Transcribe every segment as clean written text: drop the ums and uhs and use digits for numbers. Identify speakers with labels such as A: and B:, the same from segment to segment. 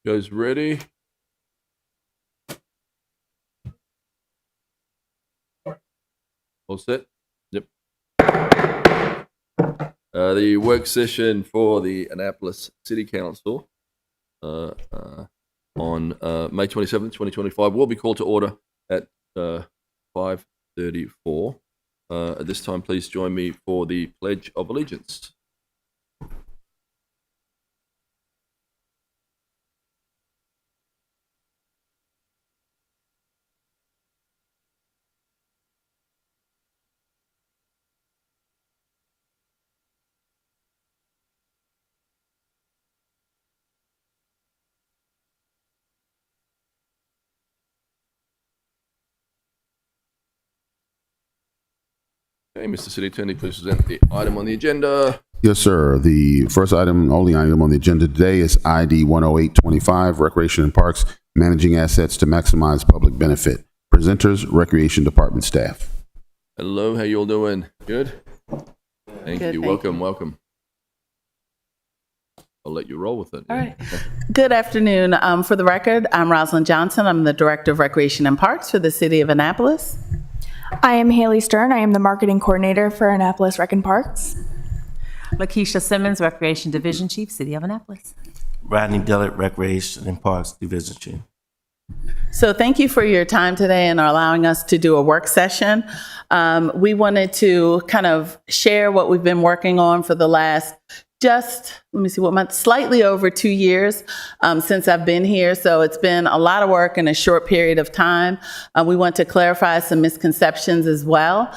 A: You guys ready? All set? Yep. The work session for the Annapolis City Council on May 27th, 2025 will be called to order at 5:34. At this time, please join me for the Pledge of Allegiance. Okay, Mr. City Attorney, please present the item on the agenda.
B: Yes, sir. The first item, only item on the agenda today is ID 10825, Recreation and Parks, managing assets to maximize public benefit. Presenters, Recreation Department staff.
A: Hello, how you all doing? Good? Thank you. Welcome. I'll let you roll with it.
C: All right. Good afternoon. For the record, I'm Rosalind Johnson. I'm the Director of Recreation and Parks for the City of Annapolis.
D: I am Haley Stern. I am the Marketing Coordinator for Annapolis Rec and Parks.
E: Lakeisha Simmons, Recreation Division Chief, City of Annapolis.
F: Rodney Dillard, Recreation and Parks Division Chief.
C: So thank you for your time today and allowing us to do a work session. We wanted to kind of share what we've been working on for the last slightly over 2 years since I've been here. So it's been a lot of work in a short period of time. We want to clarify some misconceptions as well.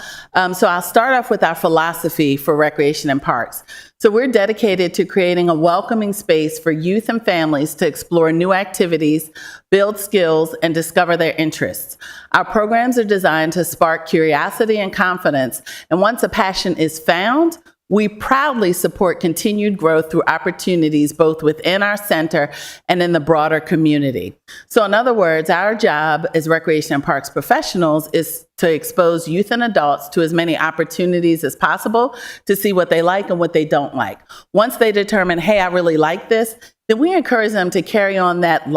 C: So I'll start off with our philosophy for Recreation and Parks. So we're dedicated to creating a welcoming space for youth and families to explore new activities, build skills, and discover their interests. Our programs are designed to spark curiosity and confidence. And once a passion is found, we proudly support continued growth through opportunities both within our center and in the broader community. So in other words, our job as Recreation and Parks professionals is to expose youth and adults to as many opportunities as possible to see what they like and what they don't like. Once they determine, hey, I really like this, then we encourage them to carry on that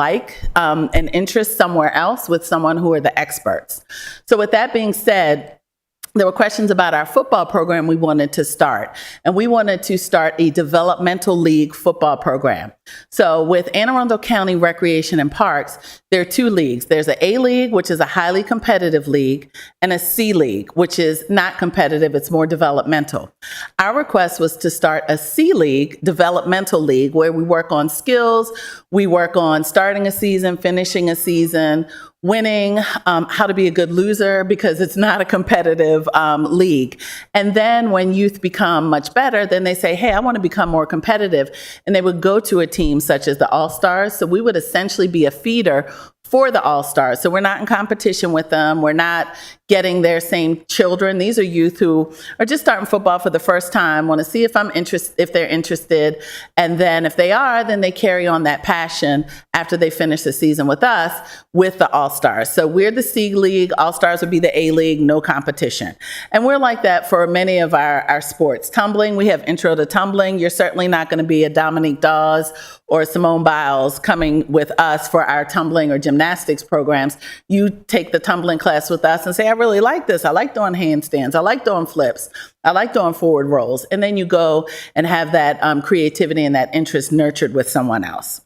C: and interest somewhere else with someone who are the experts. So with that being said, there were questions about our football program we wanted to start. And we wanted to start a developmental league football program. So with Anne Arundel County Recreation and Parks, there are two leagues. There's an A League, which is a highly competitive league, and a C League, which is not competitive, it's more developmental. Our request was to start a C League, developmental league, where we work on skills, we work on starting a season, finishing a season, winning, how to be a good loser, because it's not a competitive league. And then when youth become much better, then they say, hey, I want to become more competitive. And they would go to a team such as the All-Stars. So we would essentially be a feeder for the All-Stars. So we're not in competition with them. We're not getting their same children. These are youth who are just starting football for the first time, want to see if they're interested. And then if they are, then they carry on that passion after they finish the season with us with the All-Stars. So we're the C League, All-Stars would be the A League, no competition. And we're like that for many of our sports. Tumbling, we have Intro to Tumbling. You're certainly not going to be a Dominique Dawes or Simone Biles coming with us for our tumbling or gymnastics programs. You take the tumbling class with us and say, I really like this. I like doing handstands. I like doing flips. I like doing forward rolls. And then you go and have that creativity and that interest nurtured with someone else.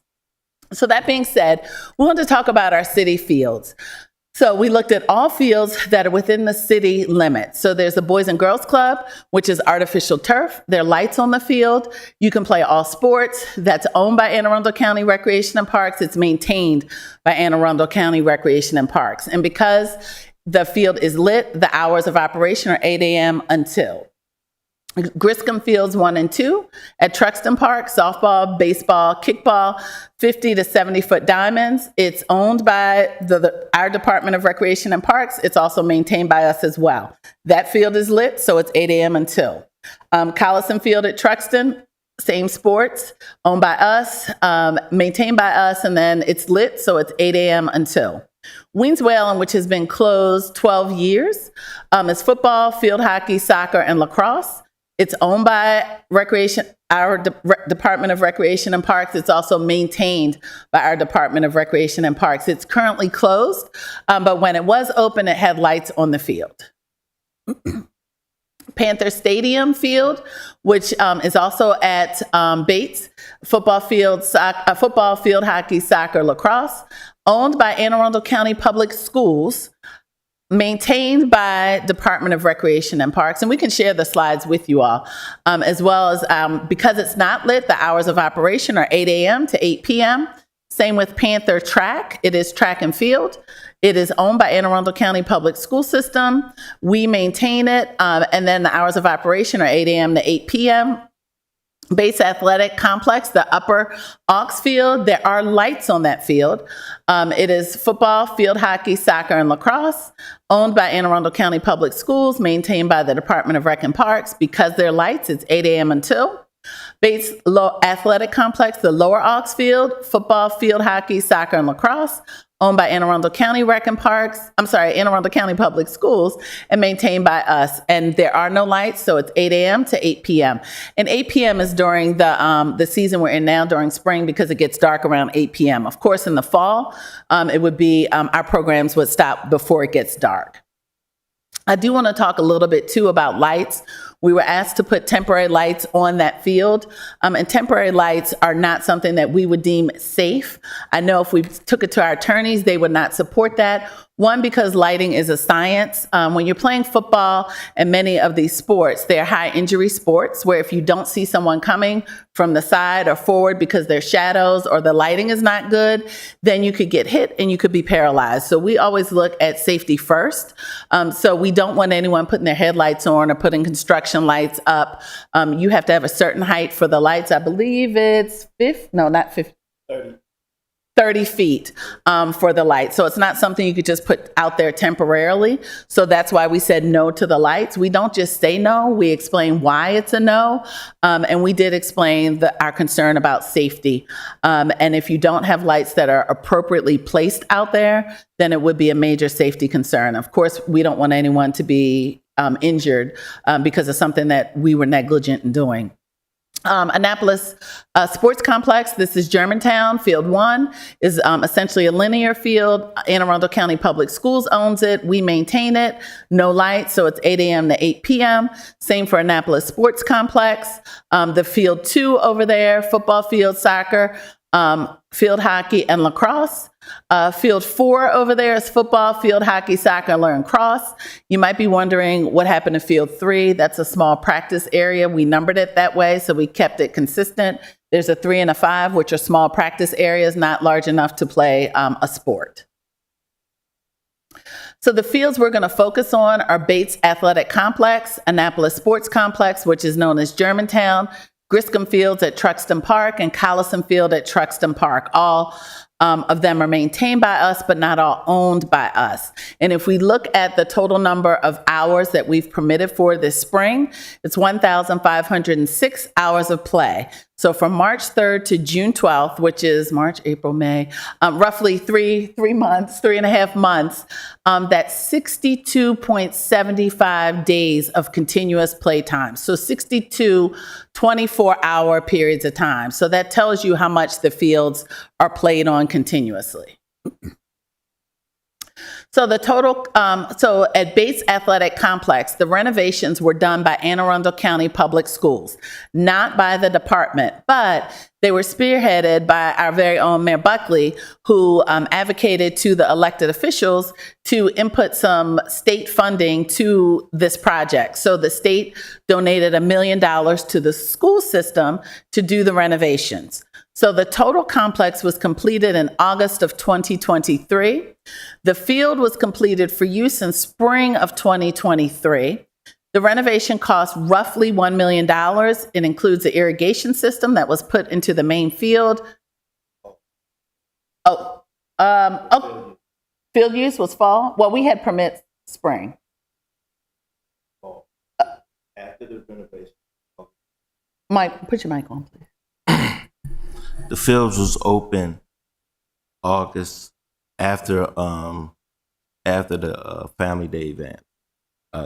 C: So that being said, we want to talk about our city fields. So we looked at all fields that are within the city limits. So there's the Boys and Girls Club, which is artificial turf. There are lights on the field. You can play all sports. That's owned by Anne Arundel County Recreation and Parks. It's maintained by Anne Arundel County Recreation and Parks. And because the field is lit, the hours of operation are 8 a.m. until. Griscom Fields 1 and 2 at Truxton Park, softball, baseball, kickball, 50 to 70-foot diamonds. It's owned by our Department of Recreation and Parks. It's also maintained by us as well. That field is lit, so it's 8 a.m. until. Collison Field at Truxton, same sports, owned by us, maintained by us, and then it's lit, so it's 8 a.m. until. Weens Whalen, which has been closed 12 years, is football, field hockey, soccer, and lacrosse. It's owned by Recreation our Department of Recreation and Parks. It's also maintained by our Department of Recreation and Parks. It's currently closed, but when it was open, it had lights on the field. Panther Stadium field, which is also at Bates, football field, hockey, soccer, lacrosse, owned by Anne Arundel County Public Schools, maintained by Department of Recreation and Parks. And we can share the slides with you all, as well as because it's not lit, the hours of operation are 8 a.m. to 8 p.m. Same with Panther Track. It is track and field. It is owned by Anne Arundel County Public School System. We maintain it, and then the hours of operation are 8 a.m. to 8 p.m. Bates Athletic Complex, the upper aux field, there are lights on that field. It is football, field hockey, soccer, and lacrosse, owned by Anne Arundel County Public Schools, maintained by the Department of Rec and Parks. Because they're lights, it's 8 a.m. until. Bates Athletic Complex, the lower aux field, football, field hockey, soccer, and lacrosse, owned by Anne Arundel County Rec and Parks, Anne Arundel County Public Schools, and maintained by us. And there are no lights, so it's 8 a.m. to 8 p.m. And 8 p.m. is during the season we're in now, during spring, because it gets dark around 8 p.m. Of course, in the fall, it would be, our programs would stop before it gets dark. I do want to talk a little bit, too, about lights. We were asked to put temporary lights on that field, and temporary lights are not something that we would deem safe. I know if we took it to our attorneys, they would not support that. One, because lighting is a science. When you're playing football and many of these sports, they're high injury sports where if you don't see someone coming from the side or forward because they're shadows or the lighting is not good, then you could get hit and you could be paralyzed. So we always look at safety first. So we don't want anyone putting their headlights on or putting construction lights up. You have to have a certain height for the lights. I believe it's 30 feet for the lights. So it's not something you could just put out there temporarily. So that's why we said no to the lights. We don't just say no, we explain why it's a no. And we did explain our concern about safety. And if you don't have lights that are appropriately placed out there, then it would be a major safety concern. Of course, we don't want anyone to be injured because of something that we were negligent in doing. Annapolis Sports Complex, this is Germantown. Field 1 is essentially a linear field. Anne Arundel County Public Schools owns it. We maintain it. No lights, so it's 8 a.m. to 8 p.m. Same for Annapolis Sports Complex. The Field 2 over there, football field, soccer, field hockey, and lacrosse. Field 4 over there is football, field hockey, soccer, and lacrosse. You might be wondering what happened to Field 3. That's a small practice area. We numbered it that way, so we kept it consistent. There's a 3 and a 5, which are small practice areas, not large enough to play a sport. So the fields we're going to focus on are Bates Athletic Complex, Annapolis Sports Complex, which is known as Germantown, Griscom Fields at Truxton Park, and Collison Field at Truxton Park. All of them are maintained by us, but not all owned by us. And if we look at the total number of hours that we've permitted for this spring, it's 1,506 hours of play. So from March 3rd to June 12th, which is March, April, May, roughly 3.5 months, that's 62.75 days of continuous play time. So 62 24-hour periods of time. So that tells you how much the fields are played on continuously. So the total, so at Bates Athletic Complex, the renovations were done by Anne Arundel County Public Schools, not by the department, but they were spearheaded by our very own Mayor Buckley, who advocated to the elected officials to input some state funding to this project. So the state donated $1 million to the school system to do the renovations. So the total complex was completed in August of 2023. The field was completed for use in spring of 2023. The renovation cost roughly $1 million. It includes the irrigation system that was put into the main field. Field use was fall? Well, we had permits spring.
F: After the renovation.
C: Mike, put your mic on, please.
F: The fields was open August after the Family Day event.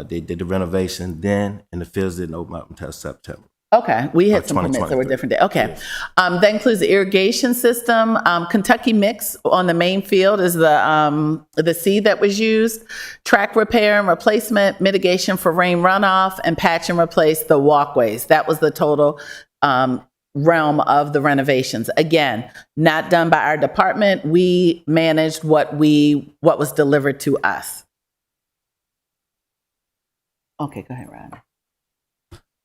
F: They did the renovation then, and the fields didn't open up until September.
C: Okay, we had some
F: 2023.
C: permits that were different. Okay, that includes the irrigation system. Kentucky Mix on the main field is the seed that was used. Track repair and replacement, mitigation for rain runoff, and patch and replace the walkways. That was the total realm of the renovations. Again, not done by our department. We managed what was delivered to us. Okay, go ahead, Ryan.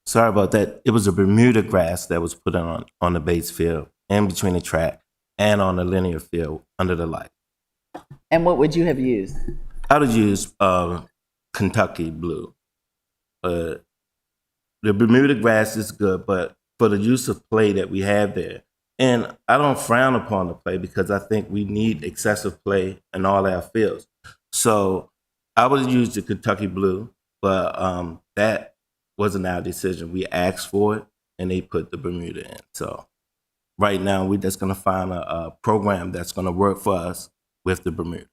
F: Sorry about that. It was a Bermuda grass that was put on the base field, in between the track, and on the linear field under the light.
C: And what would you have used?
F: I would use Kentucky blue. The Bermuda grass is good, but for the use of play that we have there, and I don't frown upon the play because I think we need excessive play in all our fields. So I would use the Kentucky blue, but that wasn't our decision. We asked for it, and they put the Bermuda in. So right now, we're just going to find a program that's going to work for us with the Bermuda.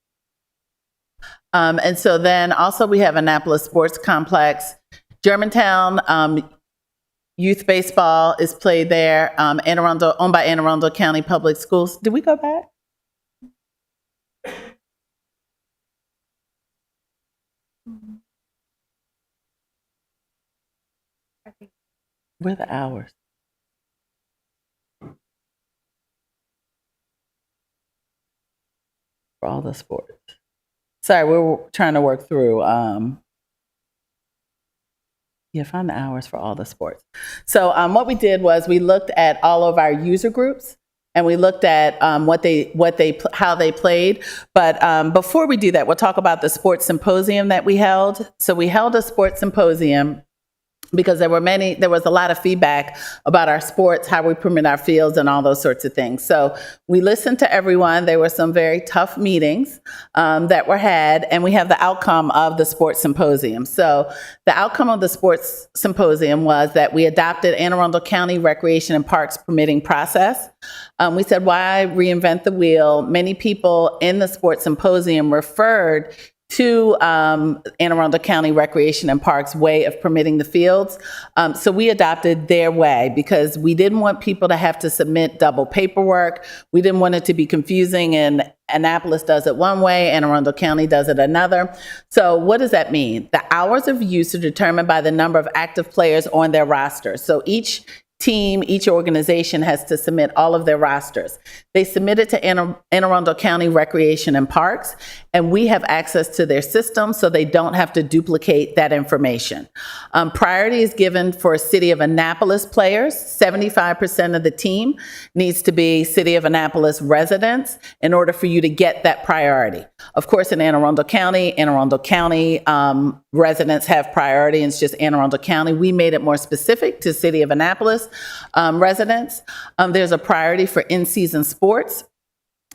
C: And so then also we have Annapolis Sports Complex. Germantown youth baseball is played there. Owned by Anne Arundel County Public Schools. Did we go back? Where are the hours? For all the sports. Sorry, we're trying to work through. Find the hours for all the sports. So what we did was we looked at all of our user groups and we looked at how they played. But before we do that, we'll talk about the sports symposium that we held. So we held a sports symposium because there was a lot of feedback about our sports, how we permit our fields, and all those sorts of things. So we listened to everyone. There were some very tough meetings that were had, and we have the outcome of the sports symposium. So the outcome of the sports symposium was that we adopted Anne Arundel County Recreation and Parks permitting process. We said, why reinvent the wheel? Many people in the sports symposium referred to Anne Arundel County Recreation and Parks way of permitting the fields. So we adopted their way because we didn't want people to have to submit double paperwork. We didn't want it to be confusing, and Annapolis does it one way, Anne Arundel County does it another. So what does that mean? The hours of use are determined by the number of active players on their roster. So each team, each organization has to submit all of their rosters. They submit it to Anne Arundel County Recreation and Parks, and we have access to their system so they don't have to duplicate that information. Priority is given for City of Annapolis players. 75% of the team needs to be City of Annapolis residents in order for you to get that priority. Of course, in Anne Arundel County residents have priority, and it's just Anne Arundel County. We made it more specific to City of Annapolis residents. There's a priority for in-season sports.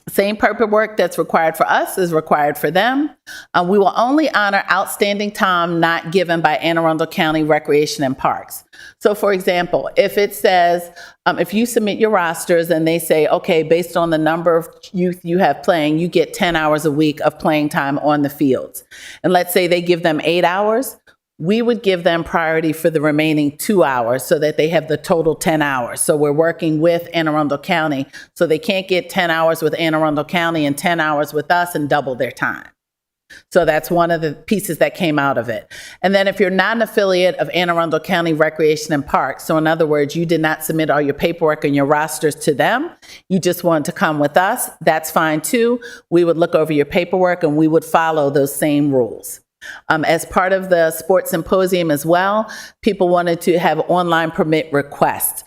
C: Same paperwork that's required for us is required for them. We will only honor outstanding time not given by Anne Arundel County Recreation and Parks. So for example, if it says, if you submit your rosters and they say, okay, based on the number of youth you have playing, you get 10 hours a week of playing time on the fields. And let's say they give them 8 hours, we would give them priority for the remaining 2 hours so that they have the total 10 hours. So we're working with Anne Arundel County, so they can't get 10 hours with Anne Arundel County and 10 hours with us and double their time. So that's one of the pieces that came out of it. And then if you're not an affiliate of Anne Arundel County Recreation and Parks, so in other words, you did not submit all your paperwork and your rosters to them, you just wanted to come with us, that's fine too. We would look over your paperwork and we would follow those same rules. As part of the sports symposium as well, people wanted to have online permit requests.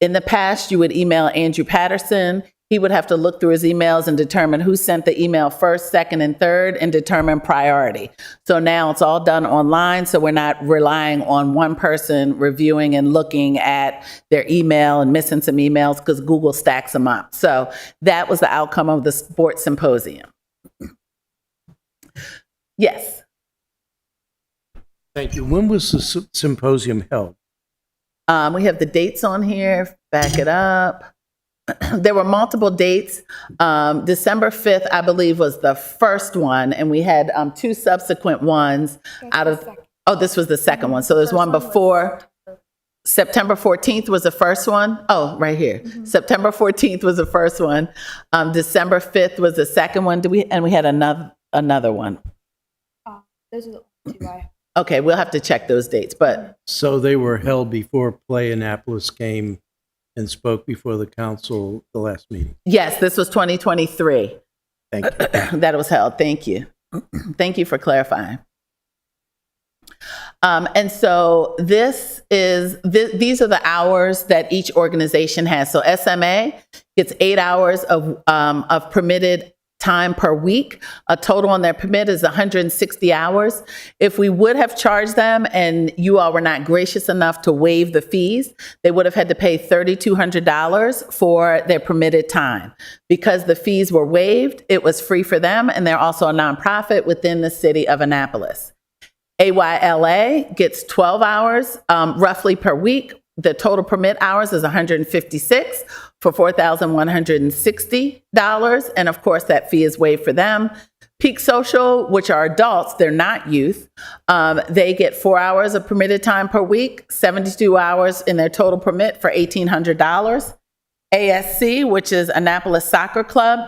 C: In the past, you would email Andrew Patterson. He would have to look through his emails and determine who sent the email first, second, and third, and determine priority. So now it's all done online, so we're not relying on one person reviewing and looking at their email and missing some emails because Google stacks them up. So that was the outcome of the sports symposium. Yes.
G: Thank you. When was the symposium held?
C: We have the dates on here. Back it up. There were multiple dates. December 5th, I believe, was the first one, and we had 2 subsequent ones out of. Oh, this was the second one. So there's one before. September 14th was the first one. Oh, right here. September 14th was the first one. December 5th was the second one. We had another one.
D: Those are the only two I.
C: Okay, we'll have to check those dates, but
G: So they were held before Play Annapolis came and spoke before the council the last meeting.
C: yes, this was 2023
G: Thank you.
C: that it was held. Thank you. Thank you for clarifying. And so these are the hours that each organization has. So SMA gets 8 hours of permitted time per week. A total on their permit is 160 hours. If we would have charged them and you all were not gracious enough to waive the fees, they would have had to pay $3,200 for their permitted time. Because the fees were waived, it was free for them, and they're also a nonprofit within the city of Annapolis. AYLA gets 12 hours roughly per week. The total permit hours is 156 for $4,160. And of course, that fee is waived for them. Peak Social, which are adults, they're not youth. They get 4 hours of permitted time per week, 72 hours in their total permit for $1,800. ASC, which is Annapolis Soccer Club,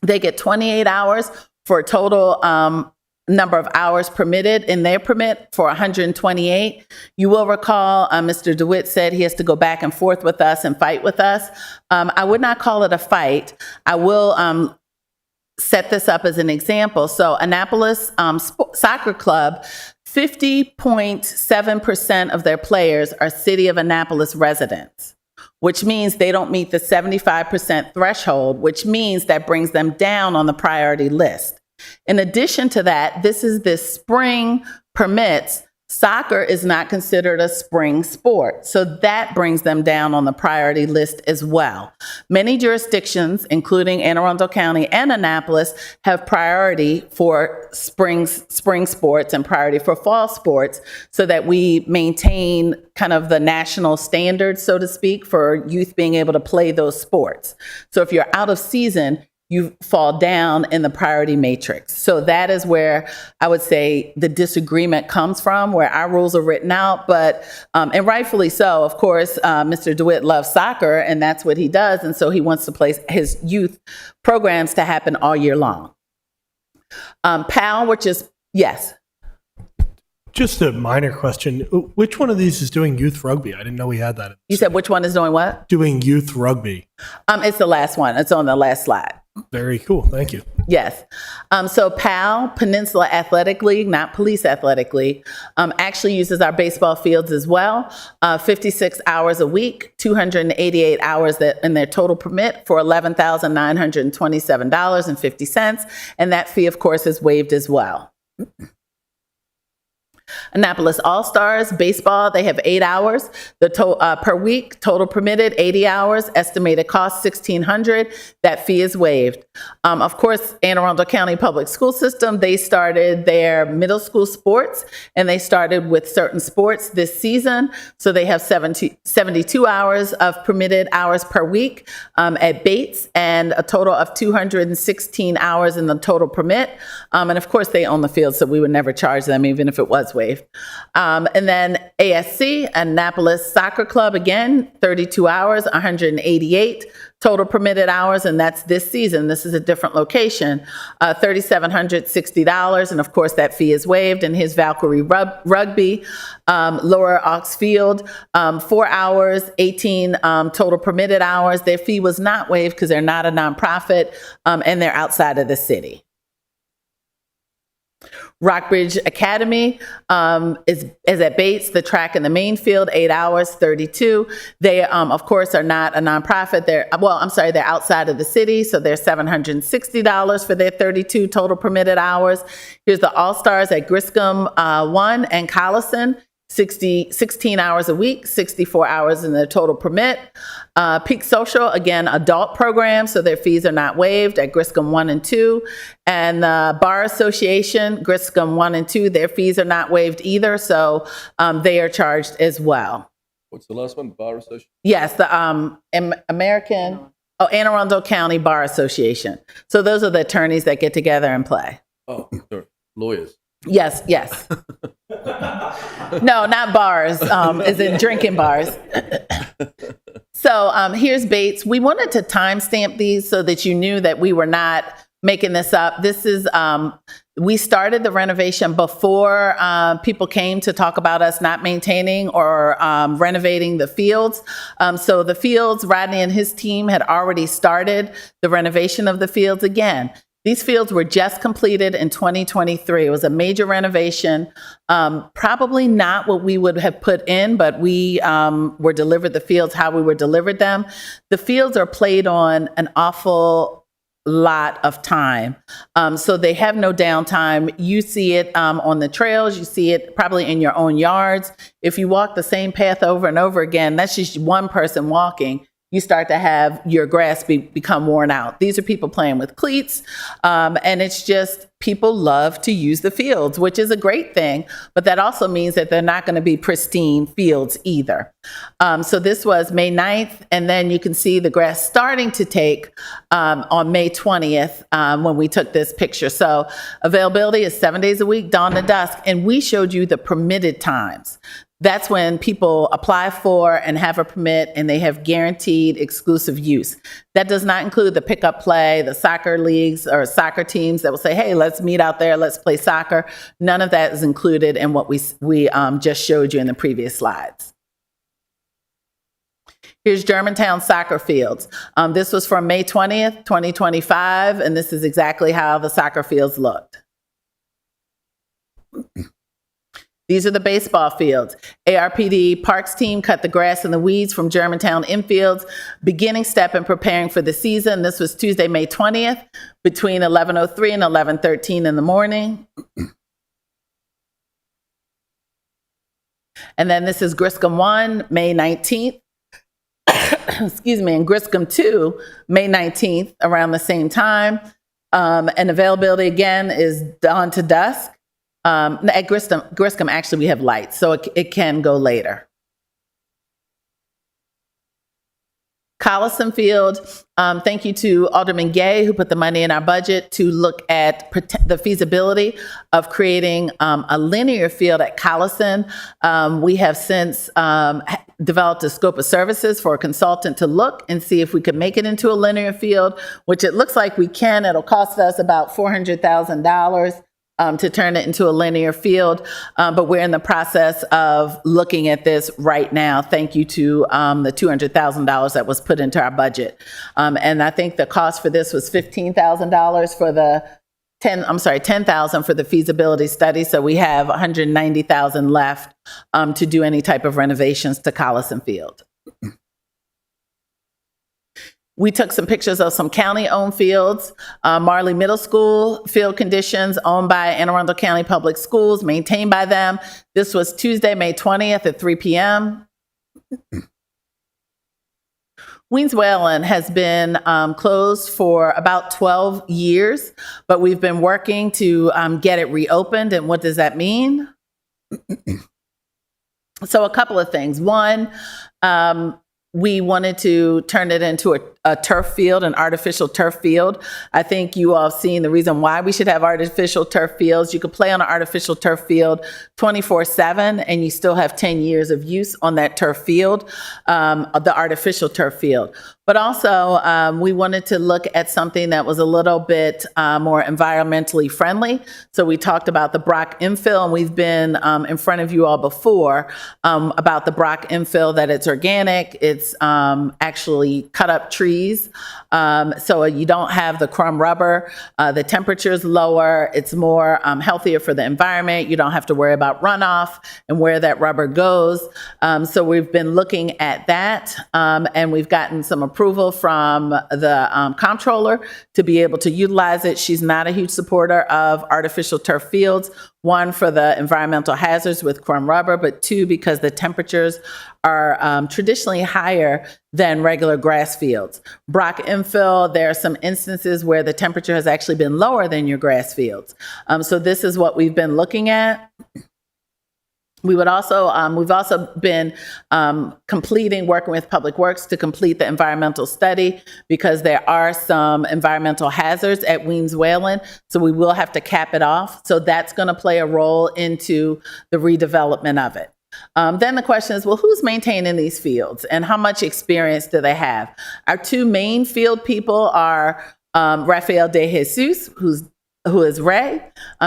C: they get 28 hours for a total number of hours permitted in their permit for 128. You will recall Mr. DeWitt said he has to go back and forth with us and fight with us. I would not call it a fight. I will set this up as an example. So Annapolis Soccer Club, 50.7% of their players are City of Annapolis residents, which means they don't meet the 75% threshold, which means that brings them down on the priority list. In addition to that, this spring permits. Soccer is not considered a spring sport, so that brings them down on the priority list as well. Many jurisdictions, including Anne Arundel County and Annapolis, have priority for spring sports and priority for fall sports so that we maintain kind of the national standard, so to speak, for youth being able to play those sports. So if you're out of season, you fall down in the priority matrix. So that is where I would say the disagreement comes from, where our rules are written out, but, and rightfully so, of course, Mr. DeWitt loves soccer and that's what he does. And so he wants to place his youth programs to happen all year long. PAL, which is, yes.
H: Just a minor question. Which one of these is doing youth rugby? I didn't know we had that.
C: You said which one is doing what?
H: Doing youth rugby.
C: It's the last one. It's on the last slide.
H: Very cool. Thank you.
C: Yes. So PAL, Peninsula Athletic League, not Police Athletic League, actually uses our baseball fields as well. 56 hours a week, 288 hours in their total permit for $11,927.50. And that fee, of course, is waived as well. Annapolis All-Stars Baseball, they have 8 hours per week, total permitted 80 hours, estimated cost $1,600. That fee is waived. Of course, Anne Arundel County Public School System, they started their middle school sports, and they started with certain sports this season. So they have 72 hours of permitted hours per week at Bates, and a total of 216 hours in the total permit. And of course, they own the field, so we would never charge them, even if it was waived. And then ASC, Annapolis Soccer Club, again, 32 hours, 188 total permitted hours, and that's this season. This is a different location, $3,760, and of course that fee is waived. And his Valkyrie Rugby, Lower Ox Field, 4 hours, 18 total permitted hours. Their fee was not waived because they're not a nonprofit, and they're outside of the city. Rockbridge Academy is at Bates, the track and the main field, 8 hours, 32. They, of course, are not a nonprofit. They're outside of the city, so they're $760 for their 32 total permitted hours. Here's the All-Stars at Griscom 1 and Collison. 16 hours a week, 64 hours in the total permit. Peak Social, again, adult program, so their fees are not waived at Griscom 1 and 2. And the Bar Association, Griscom 1 and 2, their fees are not waived either, so they are charged as well.
A: What's the last one? Bar Association?
C: Yes, the Anne Arundel County Bar Association. So those are the attorneys that get together and play.
A: Oh, sorry. Lawyers.
C: Yes, yes. No, not bars, as in drinking bars. So here's Bates. We wanted to timestamp these so that you knew that we were not making this up. This is, we started the renovation before people came to talk about us not maintaining or renovating the fields. So the fields, Rodney and his team had already started the renovation of the fields again. These fields were just completed in 2023. It was a major renovation, probably not what we would have put in, but we were delivered the fields how we were delivered them. The fields are played on an awful lot of time. So they have no downtime. You see it on the trails. You see it probably in your own yards. If you walk the same path over and over again, that's just one person walking. You start to have your grass become worn out. These are people playing with cleats, and it's just people love to use the fields, which is a great thing, but that also means that they're not going to be pristine fields either. So this was May 9th, and then you can see the grass starting to take on May 20th when we took this picture. So availability is 7 days a week, dawn to dusk, and we showed you the permitted times. That's when people apply for and have a permit and they have guaranteed exclusive use. That does not include the pickup play, the soccer leagues or soccer teams that will say, hey, let's meet out there, let's play soccer. None of that is included in what we just showed you in the previous slides. Here's Germantown soccer fields. This was from May 20th, 2025, and this is exactly how the soccer fields looked. These are the baseball fields. ARPD Parks team cut the grass and the weeds from Germantown infields, beginning step in preparing for the season. This was Tuesday, May 20th, between 11:03 and 11:13 in the morning. And then this is Griscom 1, May 19th. Excuse me, and Griscom 2, May 19th, around the same time. And availability again is dawn to dusk. At Griscom, actually, we have lights, so it can go later. Collison Field, thank you to Alderman Gay, who put the money in our budget to look at the feasibility of creating a linear field at Collison. We have since developed a scope of services for a consultant to look and see if we could make it into a linear field, which it looks like we can. It'll cost us about $400,000. To turn it into a linear field, but we're in the process of looking at this right now. Thank you to the $200,000 that was put into our budget, and I think the cost for this was $15,000 for the $10,000 for the feasibility study. So we have $190,000 left to do any type of renovations to Collison Field. We took some pictures of some county-owned fields. Marley Middle School field conditions owned by Anne Arundel County Public Schools, maintained by them. This was Tuesday, May 20th at 3 p.m. Weens Wayland has been closed for about 12 years, but we've been working to get it reopened. And what does that mean? So a couple of things. One, we wanted to turn it into a turf field, an artificial turf field. I think you all have seen the reason why we should have artificial turf fields. You could play on an artificial turf field 24/7 and you still have 10 years of use on that turf field, the artificial turf field. But also, we wanted to look at something that was a little bit more environmentally friendly. So we talked about the Brock infill, and we've been in front of you all before about the Brock infill, that it's organic, it's actually cut up trees. So you don't have the crumb rubber, the temperature's lower, it's more healthier for the environment. You don't have to worry about runoff and where that rubber goes. So we've been looking at that, and we've gotten some approval from the comptroller to be able to utilize it. She's not a huge supporter of artificial turf fields, one, for the environmental hazards with crumb rubber, but two, because the temperatures are traditionally higher than regular grass fields. Brock infill, there are some instances where the temperature has actually been lower than your grass fields. So this is what we've been looking at. We've also been working with Public Works to complete the environmental study because there are some environmental hazards at Weems Whalen, so we will have to cap it off. So that's going to play a role into the redevelopment of it. Then the question is, well, who's maintaining these fields and how much experience do they have? Our two main field people are Rafael De Jesus, who is Ray.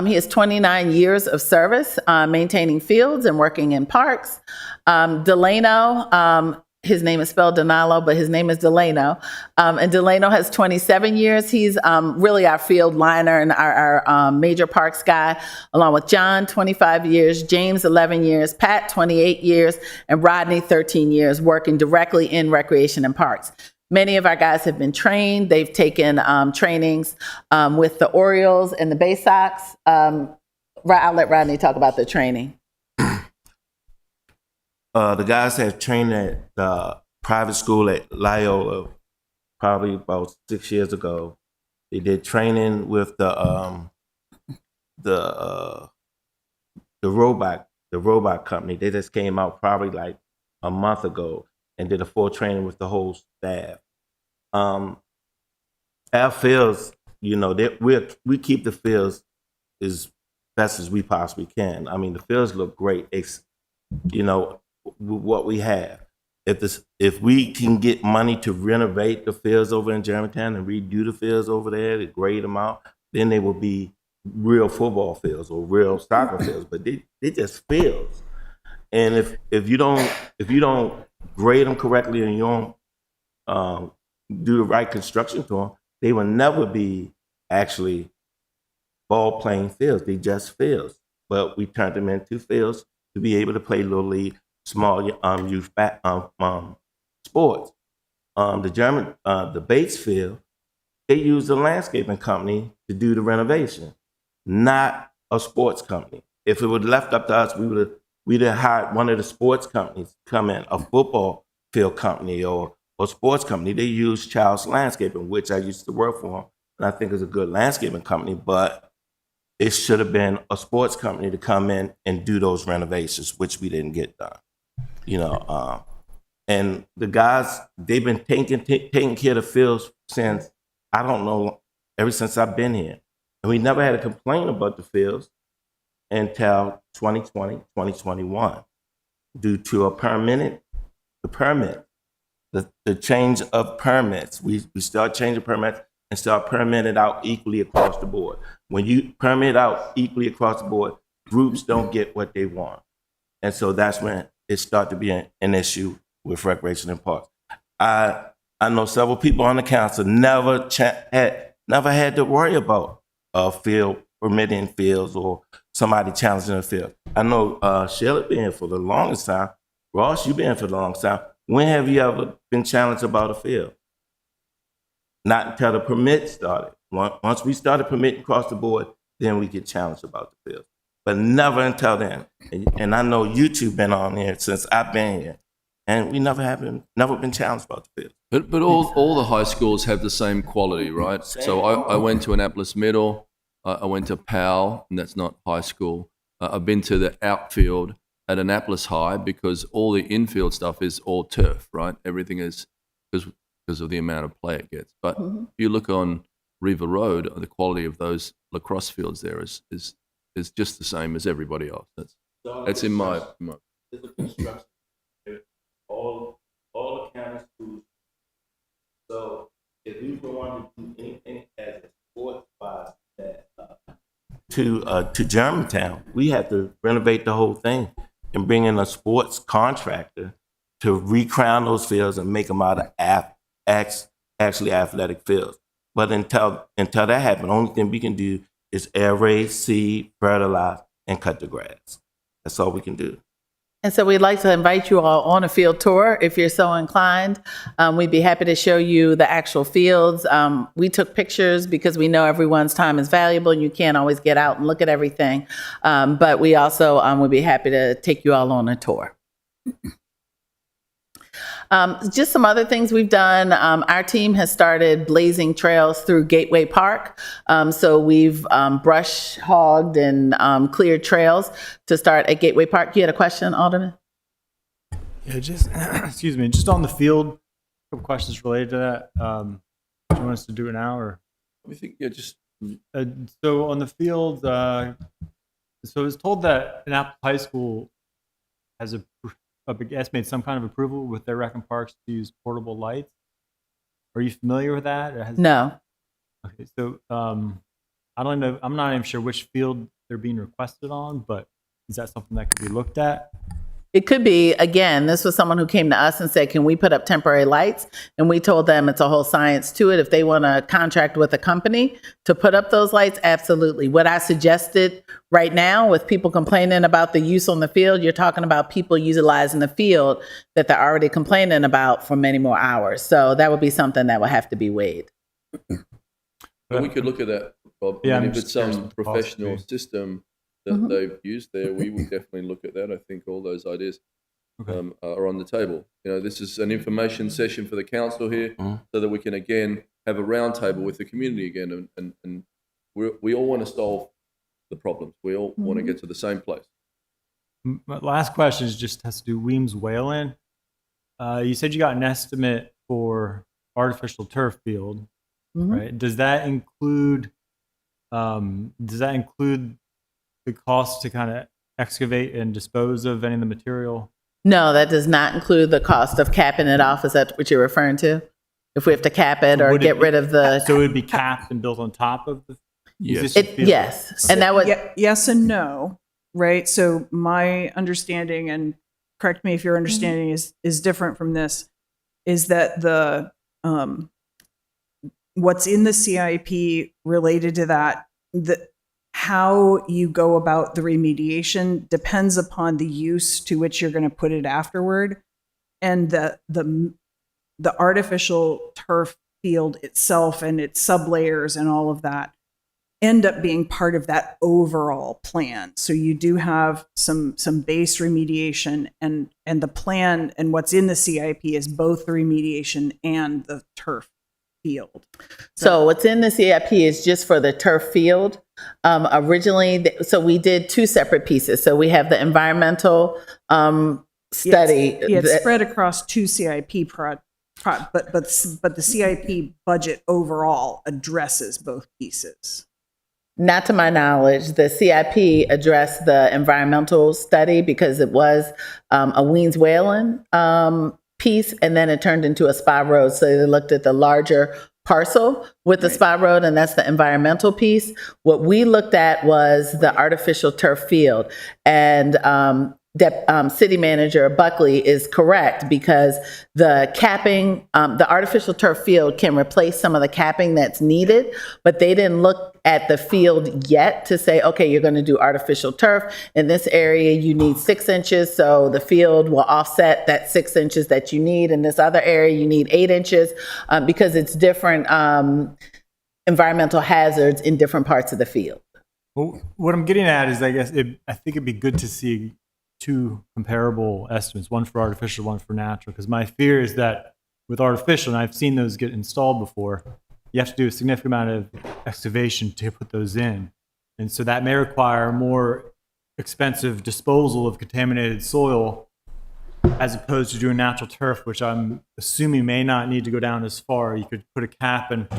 C: He has 29 years of service maintaining fields and working in parks. Delano, his name is spelled Donalo, but his name is Delano. And Delano has 27 years. He's really our field liner and our major parks guy, along with John, 25 years, James, 11 years, Pat, 28 years, and Rodney, 13 years, working directly in recreation and parks. Many of our guys have been trained. They've taken trainings with the Orioles and the Bay Sox. I'll let Rodney talk about the training.
F: The guys have trained at the private school at Loyola probably about 6 years ago. They did training with the robot company. They just came out probably like a month ago and did a full training with the whole staff. Our fields, we keep the fields as best as we possibly can. I mean, the fields look great. What we have. If we can get money to renovate the fields over in Germantown and redo the fields over there to grade them out, then they will be real football fields or real soccer fields. But they just fields. And if you don't grade them correctly and you don't do the right construction to them, they will never be actually ball playing fields. They just fields. But we turned them into fields to be able to play little league, small youth sports. The Bates Field, they used a landscaping company to do the renovation, not a sports company. If it would left up to us, we'd have hired one of the sports companies to come in, a football field company or sports company. They use Child's Landscaping, which I used to work for, and I think is a good landscaping company, but it should have been a sports company to come in and do those renovations, which we didn't get done. And the guys, they've been taking care of the fields since, I don't know, ever since I've been here. And we never had a complaint about the fields until 2020, 2021, due to the change of permits. We start changing permits and start permitting out equally across the board. When you permit out equally across the board, groups don't get what they want. And so that's when it started to be an issue with recreation and parks. I know several people on the council never had to worry about field permitting fields or somebody challenging a field. I know Shelley been here for the longest time. Ross, you've been here for the longest time. When have you ever been challenged about a field? Not until the permit started. Once we started permitting across the board, then we get challenged about the field. But never until then. And I know you two been on here since I've been here, and we never been challenged about the field.
A: But all the high schools have the same quality, right? So I went to Annapolis Middle, I went to Powell, and that's not high school. I've been to the outfield at Annapolis High because all the infield stuff is all turf, right? Everything is because of the amount of play it gets. But if you look on River Road, the quality of those lacrosse fields there is just the same as everybody else. That's in my.
F: It's a construction. All the county schools. So if we want to do anything as a sport wise to Germantown, we have to renovate the whole thing and bring in a sports contractor to recrown those fields and make them out of actually athletic fields. But until that happens, the only thing we can do is aerate, seed, fertilize, and cut the grass. That's all we can do.
C: And so we'd like to invite you all on a field tour if you're so inclined. We'd be happy to show you the actual fields. We took pictures because we know everyone's time is valuable and you can't always get out and look at everything. But we also would be happy to take you all on a tour. Just some other things we've done. Our team has started blazing trails through Gateway Park. So we've brush hogged and cleared trails to start at Gateway Park. You had a question, Alderman?
I: Yeah, just excuse me, just on the field, a couple questions related to that. Do you want us to do it now or?
A: I think, yeah, just
I: So on the field, so I was told that Annapolis High School has made some kind of approval with their rec and parks to use portable lights. Are you familiar with that? Or
C: No.
I: Okay, so I don't know. I'm not even sure which field they're being requested on, but is that something that could be looked at?
C: It could be, again, this was someone who came to us and said, can we put up temporary lights? And we told them it's a whole science to it. If they want to contract with a company to put up those lights, absolutely. What I suggested right now with people complaining about the use on the field, you're talking about people utilizing the field that they're already complaining about for many more hours. So that would be something that would have to be weighed.
A: But we could look at that, Bob.
I: Yeah,
A: I mean,
I: I'm
A: if it's
I: just curious
A: some
I: if it's
A: professional
I: possible.
A: system that they've used there, we would definitely look at that. I think all those ideas are on the table. You know, this is an information session for the council here, so that we can again have a round table with the community again, and we all want to solve the problems. We all want to get to the same place.
I: My last question is just has to do Weems Whalen. You said you got an estimate for artificial turf field, right? Does that include the cost to kind of excavate and dispose of any of the material?
C: No, that does not include the cost of capping it off. Is that what you're referring to? If we have to cap it or
I: Would it
C: get rid of the...
I: So it would be capped and built on top of the existing field?
C: Yes, and that would...
J: Yes and no, right? So my understanding, and correct me if your understanding is different from this, is that the what's in the CIP related to that, how you go about the remediation depends upon the use to which you're going to put it afterward, and the artificial turf field itself and its sublayers and all of that end up being part of that overall plan. So you do have some base remediation, and the plan and what's in the CIP is both the remediation and the turf field.
C: So what's in the CIP is just for the turf field. Originally, so we did two separate pieces. So we have the environmental study.
J: It's spread across two CIP but the CIP budget overall addresses both pieces.
C: Not to my knowledge, the CIP addressed the environmental study because it was a Weems Whalen piece, and then it turned into a spa road. So they looked at the larger parcel with the spa road, and that's the environmental piece. What we looked at was the artificial turf field, and City Manager Buckley is correct because the capping, the artificial turf field can replace some of the capping that's needed, but they didn't look at the field yet to say, okay, you're going to do artificial turf. In this area, you need 6 inches, so the field will offset that 6 inches that you need. In this other area, you need 8 inches because it's different environmental hazards in different parts of the field.
I: Well, what I'm getting at is, I think it'd be good to see two comparable estimates, one for artificial, one for natural, because my fear is that with artificial, and I've seen those get installed before, you have to do a significant amount of excavation to put those in. And so that may require more expensive disposal of contaminated soil as opposed to doing natural turf, which I'm assuming may not need to go down as far. You could put a cap and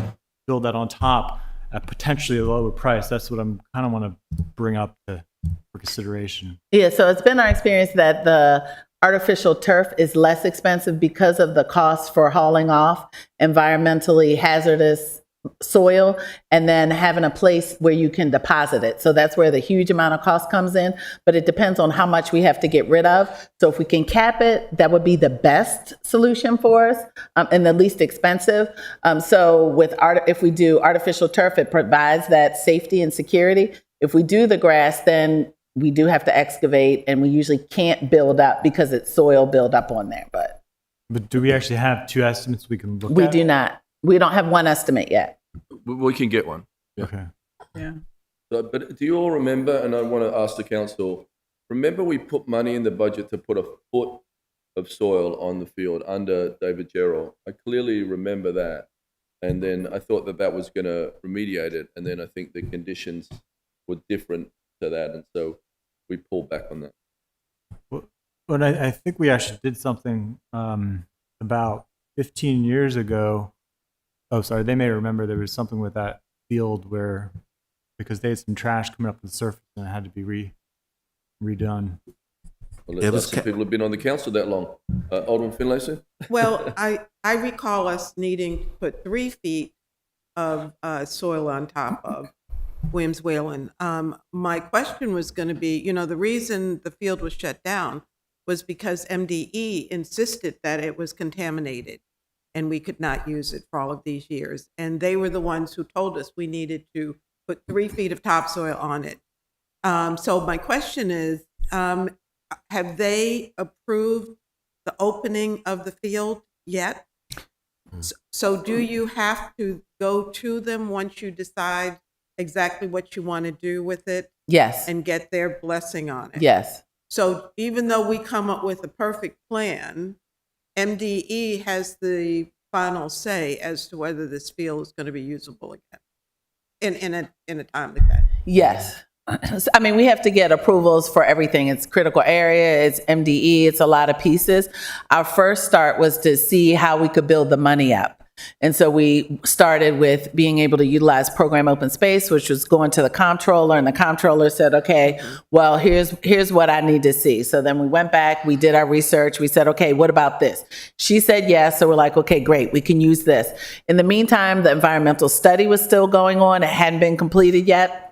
I: build that on top at potentially a lower price. That's what I'm kind of want to bring up for consideration.
C: Yeah, so it's been our experience that the artificial turf is less expensive because of the cost for hauling off environmentally hazardous soil and then having a place where you can deposit it. So that's where the huge amount of cost comes in, but it depends on how much we have to get rid of. So if we can cap it, that would be the best solution for us and the least expensive. So if we do artificial turf, it provides that safety and security. If we do the grass, then we do have to excavate, and we usually can't build up because it's soil build up on there. But
I: do we actually have two estimates we can look at?
C: We do not. We don't have one estimate yet.
A: We can get one. Yeah.
I: Okay.
J: Yeah.
A: So, but do you all remember, and I want to ask the council, remember we put money in the budget to put a foot of soil on the field under David Gerald. I clearly remember that. And then I thought that was going to remediate it. And then I think the conditions were different to that. And so we pulled back on that.
I: But I think we actually did something about 15 years ago. Oh, sorry. They may remember there was something with that field where, because they had some trash coming up to the surface and it had to be redone.
A: Well, let's ask some people who've been on the council that long. Alderman Finlayson?
K: Well, I recall us needing to put 3 feet of soil on top of Williams Whalen. My question was going to be, the reason the field was shut down was because MDE insisted that it was contaminated and we could not use it for all of these years. And they were the ones who told us we needed to put 3 feet of topsoil on it. So my question is, have they approved the opening of the field yet? So do you have to go to them once you decide exactly what you want to do with it?
C: Yes.
K: And get their blessing on it?
C: Yes.
K: So even though we come up with a perfect plan, MDE has the final say as to whether this field is going to be usable again in a timely fashion.
C: Yes. I mean, we have to get approvals for everything. It's critical area, it's MDE, it's a lot of pieces. Our first start was to see how we could build the money up. And so we started with being able to utilize program open space, which was going to the comptroller, and the comptroller said, okay, well, here's what I need to see. So then we went back, we did our research. We said, okay, what about this? She said yes. So we're like, okay, great, we can use this. In the meantime, the environmental study was still going on. It hadn't been completed yet.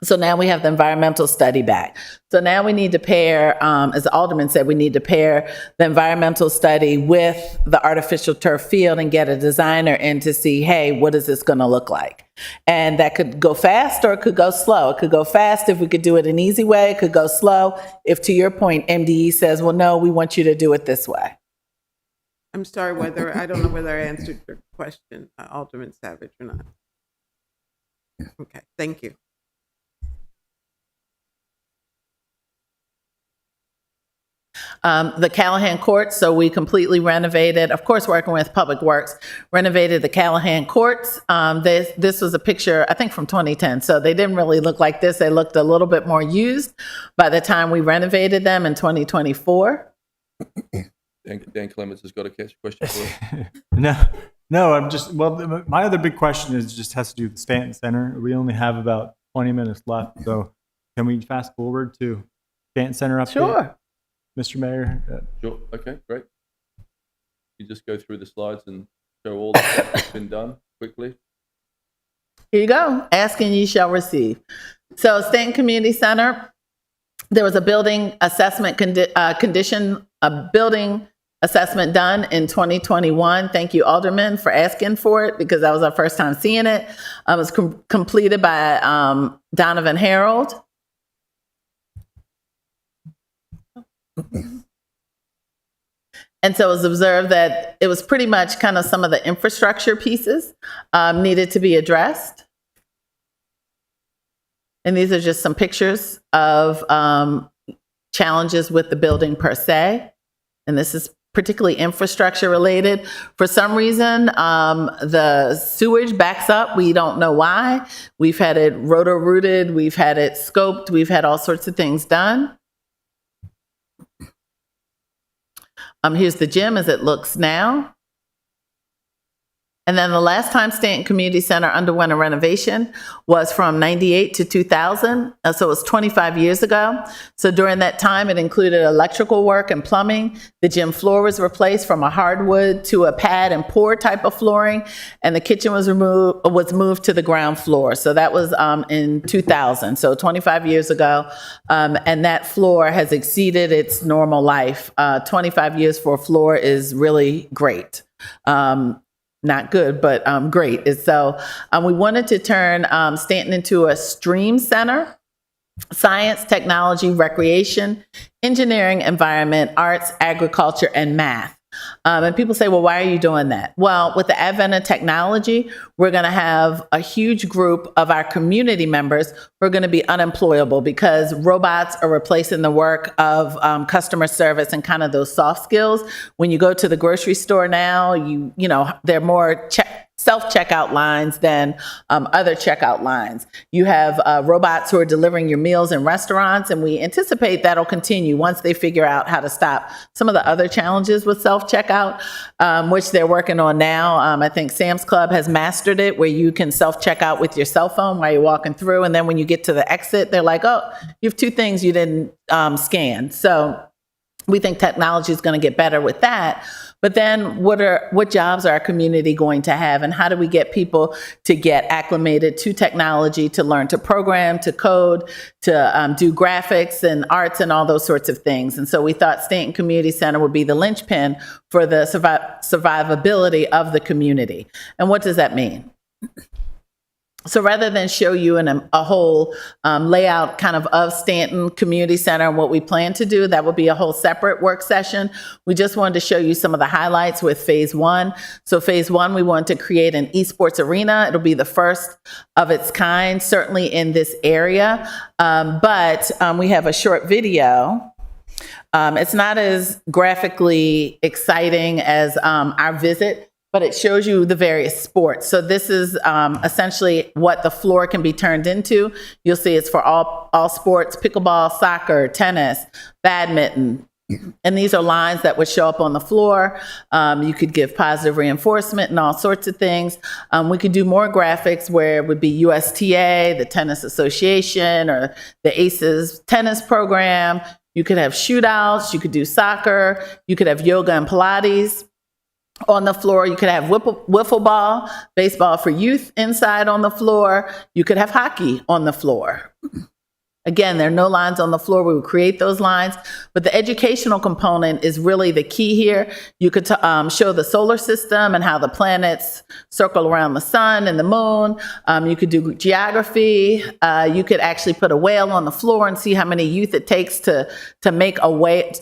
C: So now we have the environmental study back. So now we need to pair, as the Alderman said, we need to pair the environmental study with the artificial turf field and get a designer in to see, hey, what is this going to look like? And that could go fast or it could go slow. It could go fast if we could do it an easy way. It could go slow if, to your point, MDE says, well, no, we want you to do it this way.
K: I'm sorry I don't know whether I answered your question, Alderman Savage, or not. Okay, thank you.
C: The Callahan Courts, so we completely renovated, of course, working with Public Works, renovated the Callahan Courts. This was a picture, I think, from 2010, so they didn't really look like this. They looked a little bit more used by the time we renovated them in 2024.
A: Dan Clements has got a question for us.
I: No, my other big question has to do with the Stanton Center. We only have about 20 minutes left, so can we fast forward to Stanton Center update?
C: Sure.
I: Mr. Mayor?
A: Sure. Okay, great. You just go through the slides and show all the stuff that's been done quickly.
C: Here you go. Ask and ye shall receive. So Stanton Community Center, there was a building assessment building assessment done in 2021. Thank you, Alderman, for asking for it because that was our first time seeing it. It was completed by Donovan Harold. And so it was observed that it was pretty much kind of some of the infrastructure pieces needed to be addressed. And these are just some pictures of challenges with the building per se. And this is particularly infrastructure related. For some reason, the sewage backs up. We don't know why. We've had it roto-rooted. We've had it scoped. We've had all sorts of things done. Here's the gym as it looks now. And then the last time Stanton Community Center underwent a renovation was from 98 to 2000. So it was 25 years ago. So during that time, it included electrical work and plumbing. The gym floor was replaced from a hardwood to a pad and pour type of flooring. And the kitchen was moved to the ground floor. So that was in 2000, so 25 years ago. And that floor has exceeded its normal life. 25 years for a floor is really great. Not good, but great. And so we wanted to turn Stanton into a STREAM center: science, technology, recreation, engineering, environment, arts, agriculture, and math. And people say, well, why are you doing that? Well, with the advent of technology, we're going to have a huge group of our community members who are going to be unemployable because robots are replacing the work of customer service and kind of those soft skills. When you go to the grocery store now, you know, there are more self-checkout lines than other checkout lines. You have robots who are delivering your meals in restaurants, and we anticipate that'll continue once they figure out how to stop some of the other challenges with self-checkout, which they're working on now. I think Sam's Club has mastered it, where you can self-checkout with your cell phone while you're walking through, and then when you get to the exit, they're like, oh, you have 2 things you didn't scan. So we think technology is going to get better with that. But then what jobs are our community going to have, and how do we get people to get acclimated to technology, to learn to program, to code, to do graphics and arts and all those sorts of things? And so we thought Stanton Community Center would be the linchpin for the survivability of the community. And what does that mean? So rather than show you a whole layout kind of Stanton Community Center and what we plan to do, that will be a whole separate work session. We just wanted to show you some of the highlights with phase 1. So phase 1, we want to create an esports arena. It'll be the first of its kind, certainly in this area. But we have a short video. It's not as graphically exciting as our visit, but it shows you the various sports. So this is essentially what the floor can be turned into. You'll see it's for all sports: pickleball, soccer, tennis, badminton. And these are lines that would show up on the floor. You could give positive reinforcement and all sorts of things. We could do more graphics where it would be USTA, the Tennis Association, or the ACES tennis program. You could have shootouts. You could do soccer. You could have yoga and Pilates. On the floor, you could have wiffle ball, baseball for youth inside on the floor. You could have hockey on the floor. Again, there are no lines on the floor. We would create those lines, but the educational component is really the key here. You could show the solar system and how the planets circle around the sun and the moon. You could do geography. You could actually put a whale on the floor and see how many youth it takes to make a whale,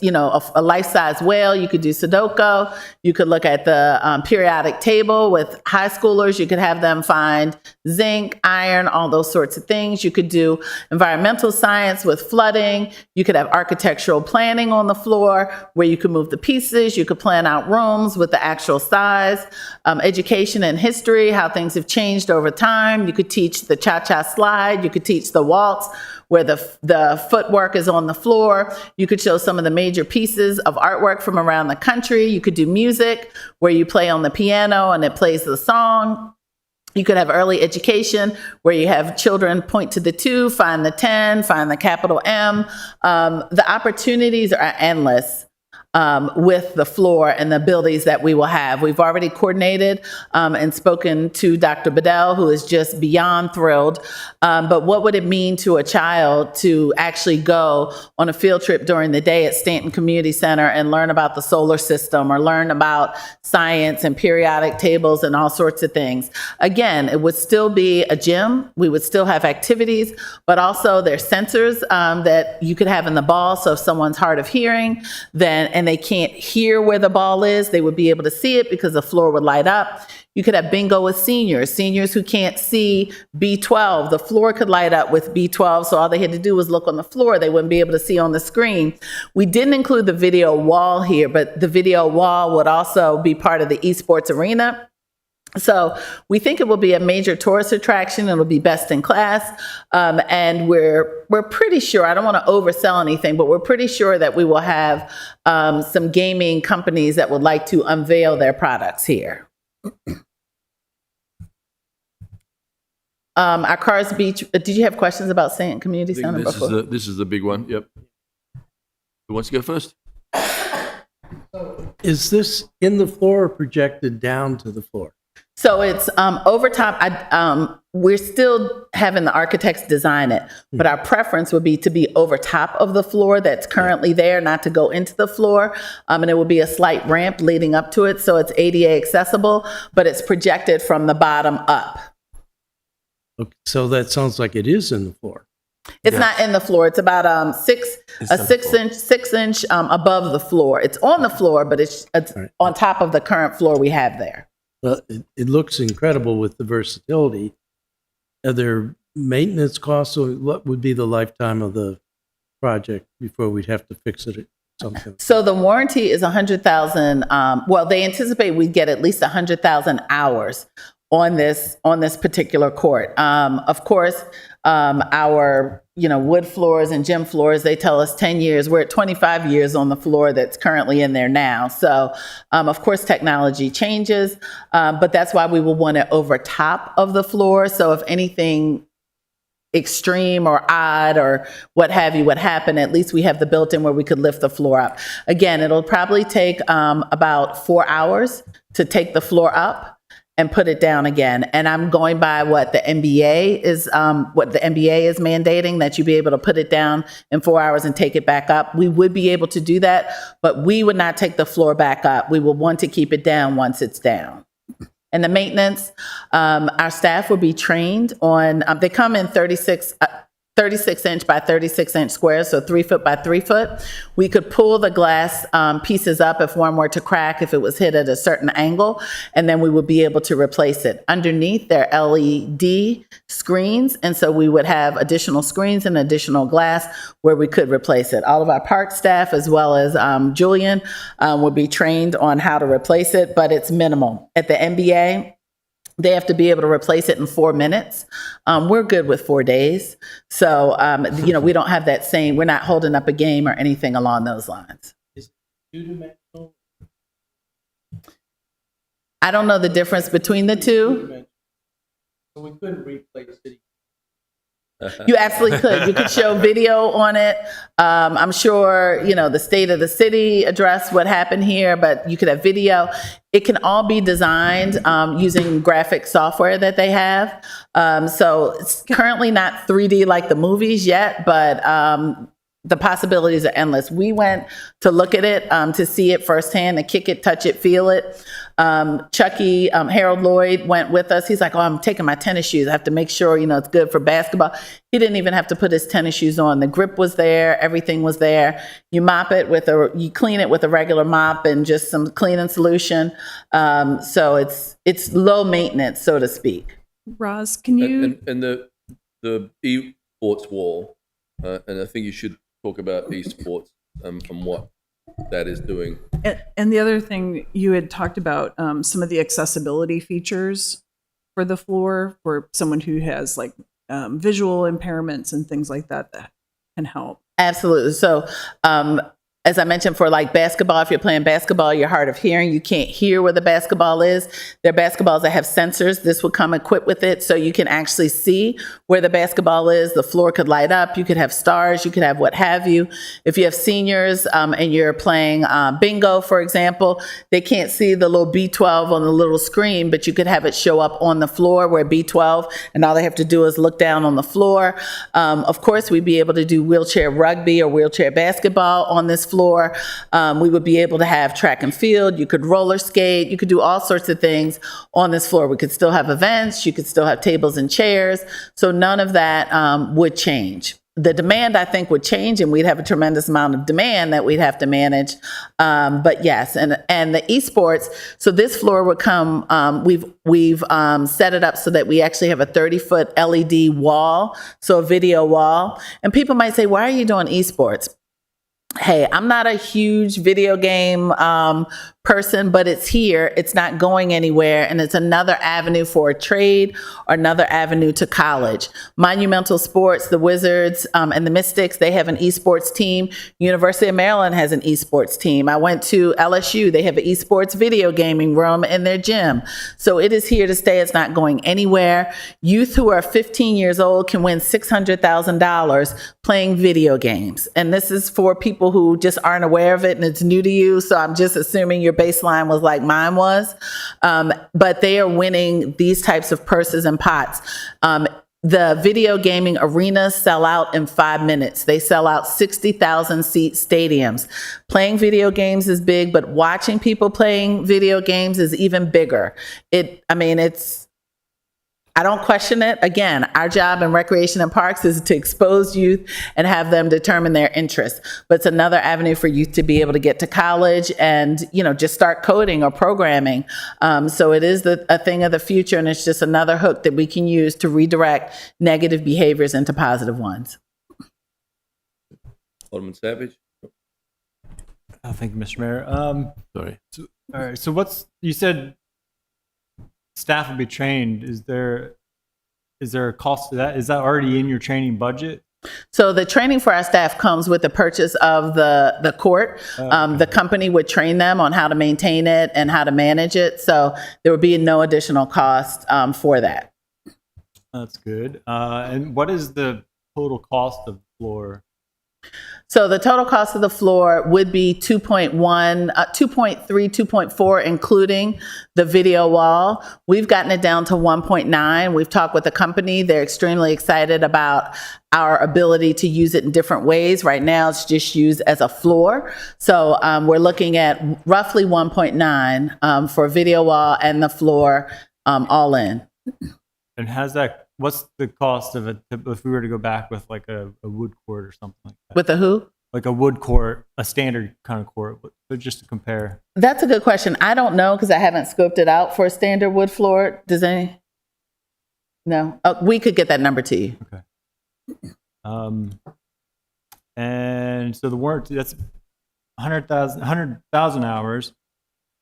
C: a life-size whale. You could do Sudoku. You could look at the periodic table with high schoolers. You could have them find zinc, iron, all those sorts of things. You could do environmental science with flooding. You could have architectural planning on the floor where you could move the pieces. You could plan out rooms with the actual size. Education and history, how things have changed over time. You could teach the cha-cha slide. You could teach the waltz where the footwork is on the floor. You could show some of the major pieces of artwork from around the country. You could do music where you play on the piano and it plays the song. You could have early education where you have children point to the 2, find the 10, find the capital M. The opportunities are endless with the floor and the abilities that we will have. We've already coordinated and spoken to Dr. Bedell, who is just beyond thrilled. But what would it mean to a child to actually go on a field trip during the day at Stanton Community Center and learn about the solar system or learn about science and periodic tables and all sorts of things? Again, it would still be a gym. We would still have activities, but also there's sensors that you could have in the ball. So if someone's hard of hearing, and they can't hear where the ball is, they would be able to see it because the floor would light up. You could have bingo with seniors who can't see B12. The floor could light up with B12, so all they had to do was look on the floor. They wouldn't be able to see on the screen. We didn't include the video wall here, but the video wall would also be part of the esports arena. So we think it will be a major tourist attraction. It'll be best in class. And we're pretty sure, I don't want to oversell anything, but we're pretty sure that we will have some gaming companies that would like to unveil their products here. Our Cars Beach, did you have questions about Stanton Community Center before?
A: This is the big one, yep. Who wants to go first?
G: Is this in the floor or projected down to the floor?
C: So it's over top. We're still having the architects design it, but our preference would be to be over top of the floor that's currently there, not to go into the floor. And it will be a slight ramp leading up to it, so it's ADA accessible, but it's projected from the bottom up.
G: Okay, so that sounds like it is in the floor.
C: It's not in the floor. It's about a 6 inch above the floor. It's on the floor, but it's
G: Right.
C: on top of the current floor we have there.
G: Well, it looks incredible with the versatility. Are there maintenance costs, or what would be the lifetime of the project before we'd have to fix it? Something.
C: So the warranty is 100,000. Well, they anticipate we get at least 100,000 hours on this particular court. Of course, our wood floors and gym floors, they tell us 10 years. We're at 25 years on the floor that's currently in there now. So of course technology changes, but that's why we will want it over top of the floor. So if anything extreme or odd or what have you would happen, at least we have the built-in where we could lift the floor up. Again, it'll probably take about 4 hours to take the floor up and put it down again. And I'm going by what the NBA is mandating, that you be able to put it down in 4 hours and take it back up. We would be able to do that, but we would not take the floor back up. We will want to keep it down once it's down. And the maintenance, our staff will be trained on, they come in 36 inch by 36 inch squares, so 3 foot by 3 foot. We could pull the glass pieces up if one were to crack, if it was hit at a certain angle, and then we would be able to replace it. Underneath, they're LED screens, and so we would have additional screens and additional glass where we could replace it. All of our park staff, as well as Julian, would be trained on how to replace it, but it's minimal. At the NBA, they have to be able to replace it in 4 minutes. We're good with 4 days. So, we don't have that same, we're not holding up a game or anything along those lines. I don't know the difference between the two.
G: So we couldn't replace it.
C: You absolutely could. You could show video on it. I'm sure, the state of the city addressed what happened here, but you could have video. It can all be designed using graphic software that they have. So it's currently not 3D like the movies yet, but the possibilities are endless. We went to look at it, to see it firsthand, to kick it, touch it, feel it. Chucky, Harold Lloyd went with us. He's like, I'm taking my tennis shoes. I have to make sure, it's good for basketball. He didn't even have to put his tennis shoes on. The grip was there. Everything was there. You you clean it with a regular mop and just some cleaning solution. So it's low maintenance, so to speak.
J: Roz, can you?
A: And the esports wall, and I think you should talk about esports and what that is doing.
J: And the other thing you had talked about, some of the accessibility features for the floor for someone who has like visual impairments and things like that can help.
C: Absolutely. So, as I mentioned, for like basketball, if you're playing basketball, you're hard of hearing, you can't hear where the basketball is. There are basketballs that have sensors. This would come equipped with it, so you can actually see where the basketball is. The floor could light up. You could have stars. You could have what have you. If you have seniors and you're playing bingo, for example, they can't see the little B12 on the little screen, but you could have it show up on the floor where B12, and all they have to do is look down on the floor. Of course, we'd be able to do wheelchair rugby or wheelchair basketball on this floor. We would be able to have track and field. You could roller skate. You could do all sorts of things on this floor. We could still have events. You could still have tables and chairs. So none of that would change. The demand, I think, would change, and we'd have a tremendous amount of demand that we'd have to manage. But yes, and the esports. So this floor would come. We've set it up so that we actually have a 30-foot LED wall, so a video wall. And people might say, "Why are you doing esports?" Hey, I'm not a huge video game person, but it's here. It's not going anywhere. And it's another avenue for a trade or another avenue to college. Monumental Sports, the Wizards and the Mystics, they have an esports team. University of Maryland has an esports team. I went to LSU. They have an esports video gaming room in their gym. So it is here to stay. It's not going anywhere. Youth who are 15 years old can win $600,000 playing video games. And this is for people who just aren't aware of it and it's new to you. So I'm just assuming your baseline was like mine was. But they are winning these types of purses and pots. The video gaming arenas sell out in 5 minutes. They sell out 60,000 seat stadiums. Playing video games is big, but watching people playing video games is even bigger. It's I don't question it. Again, our job in Recreation and Parks is to expose youth and have them determine their interests. But it's another avenue for youth to be able to get to college and, just start coding or programming. So it is a thing of the future, and it's just another hook that we can use to redirect negative behaviors into positive ones.
A: Alderman Savage.
I: Thank you, Mr. Mayor.
A: Sorry.
I: All right. So you said staff will be trained. Is there a cost to that? Is that already in your training budget?
C: So the training for our staff comes with the purchase of the court. The company would train them on how to maintain it and how to manage it. So there would be no additional cost for that.
I: That's good. And what is the total cost of the floor?
C: So the total cost of the floor would be 2.1, 2.3, 2.4, including the video wall. We've gotten it down to 1.9. We've talked with the company. They're extremely excited about our ability to use it in different ways. Right now, it's just used as a floor. So we're looking at roughly 1.9 for video wall and the floor all in.
I: And what's the cost of it if we were to go back with like a wood court or something like that?
C: With a who?
I: Like a wood court, a standard kind of court, but just to compare.
C: That's a good question. I don't know because I haven't scoped it out for a standard wood floor. Does any? No. Oh, we could get that number to you.
I: Okay. And so the warranty, that's 100,000 hours,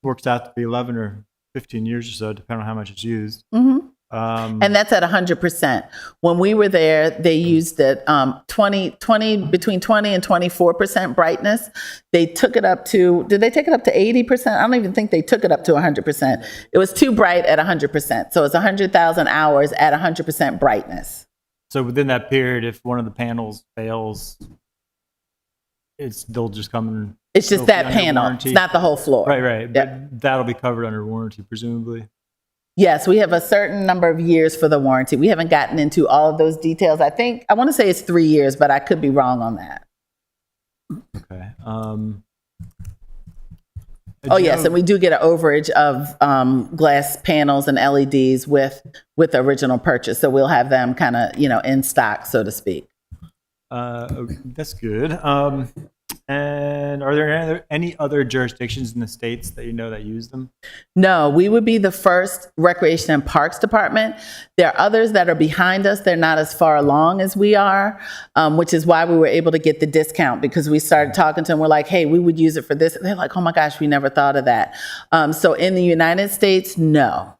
I: works out to be 11 or 15 years or so, depending on how much it's used.
C: Mm-hmm. And that's at 100%. When we were there, they used it between 20 and 24% brightness. They took it up to, did they take it up to 80%? I don't even think they took it up to 100%. It was too bright at 100%. So it's 100,000 hours at 100% brightness.
I: So within that period, if one of the panels fails, they'll just come and...
C: It's just that panel. Warranty. It's not the whole floor.
I: Right.
C: Yep.
I: But that'll be covered under warranty, presumably.
C: Yes, we have a certain number of years for the warranty. We haven't gotten into all of those details. I want to say it's 3 years, but I could be wrong on that.
I: Okay.
C: Yes, and we do get an overage of glass panels and LEDs with the original purchase. So we'll have them kind of, in stock, so to speak.
I: That's good. And are there any other jurisdictions in the states that that use them?
C: No, we would be the first Recreation and Parks Department. There are others that are behind us. They're not as far along as we are, which is why we were able to get the discount, because we started talking to them. We're like, hey, we would use it for this. And they're like, oh my gosh, we never thought of that. So in the United States, no.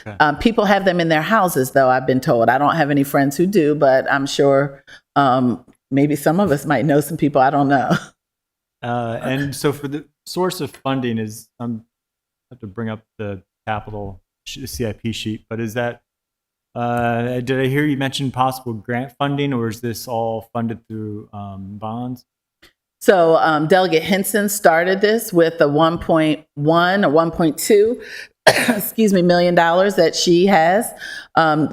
C: Okay. People have them in their houses, though, I've been told. I don't have any friends who do, but I'm sure maybe some of us might know some people. I don't know.
I: And so for the source of funding is, I have to bring up the capital CIP sheet, but is that, did I hear you mention possible grant funding, or is this all funded through bonds?
C: So Delegate Henson started this with a 1.1 or 1.2 $1 million that she has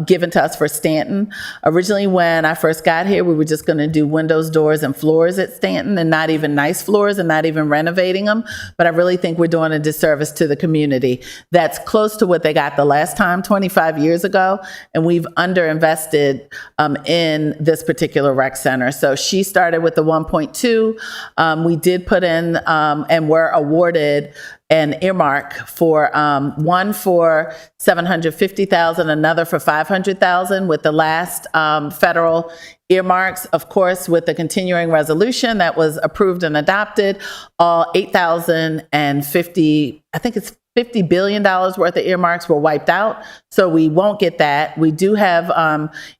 C: given to us for Stanton. Originally, when I first got here, we were just going to do windows, doors, and floors at Stanton, and not even nice floors and not even renovating them. But I really think we're doing a disservice to the community. That's close to what they got the last time, 25 years ago, and we've underinvested in this particular rec center. So she started with the 1.2. We did put in and were awarded an earmark for one for $750,000, another for $500,000, with the last federal earmarks, of course, with the continuing resolution that was approved and adopted, all $8,050, I think it's $50 billion worth of earmarks were wiped out. So we won't get that. We do have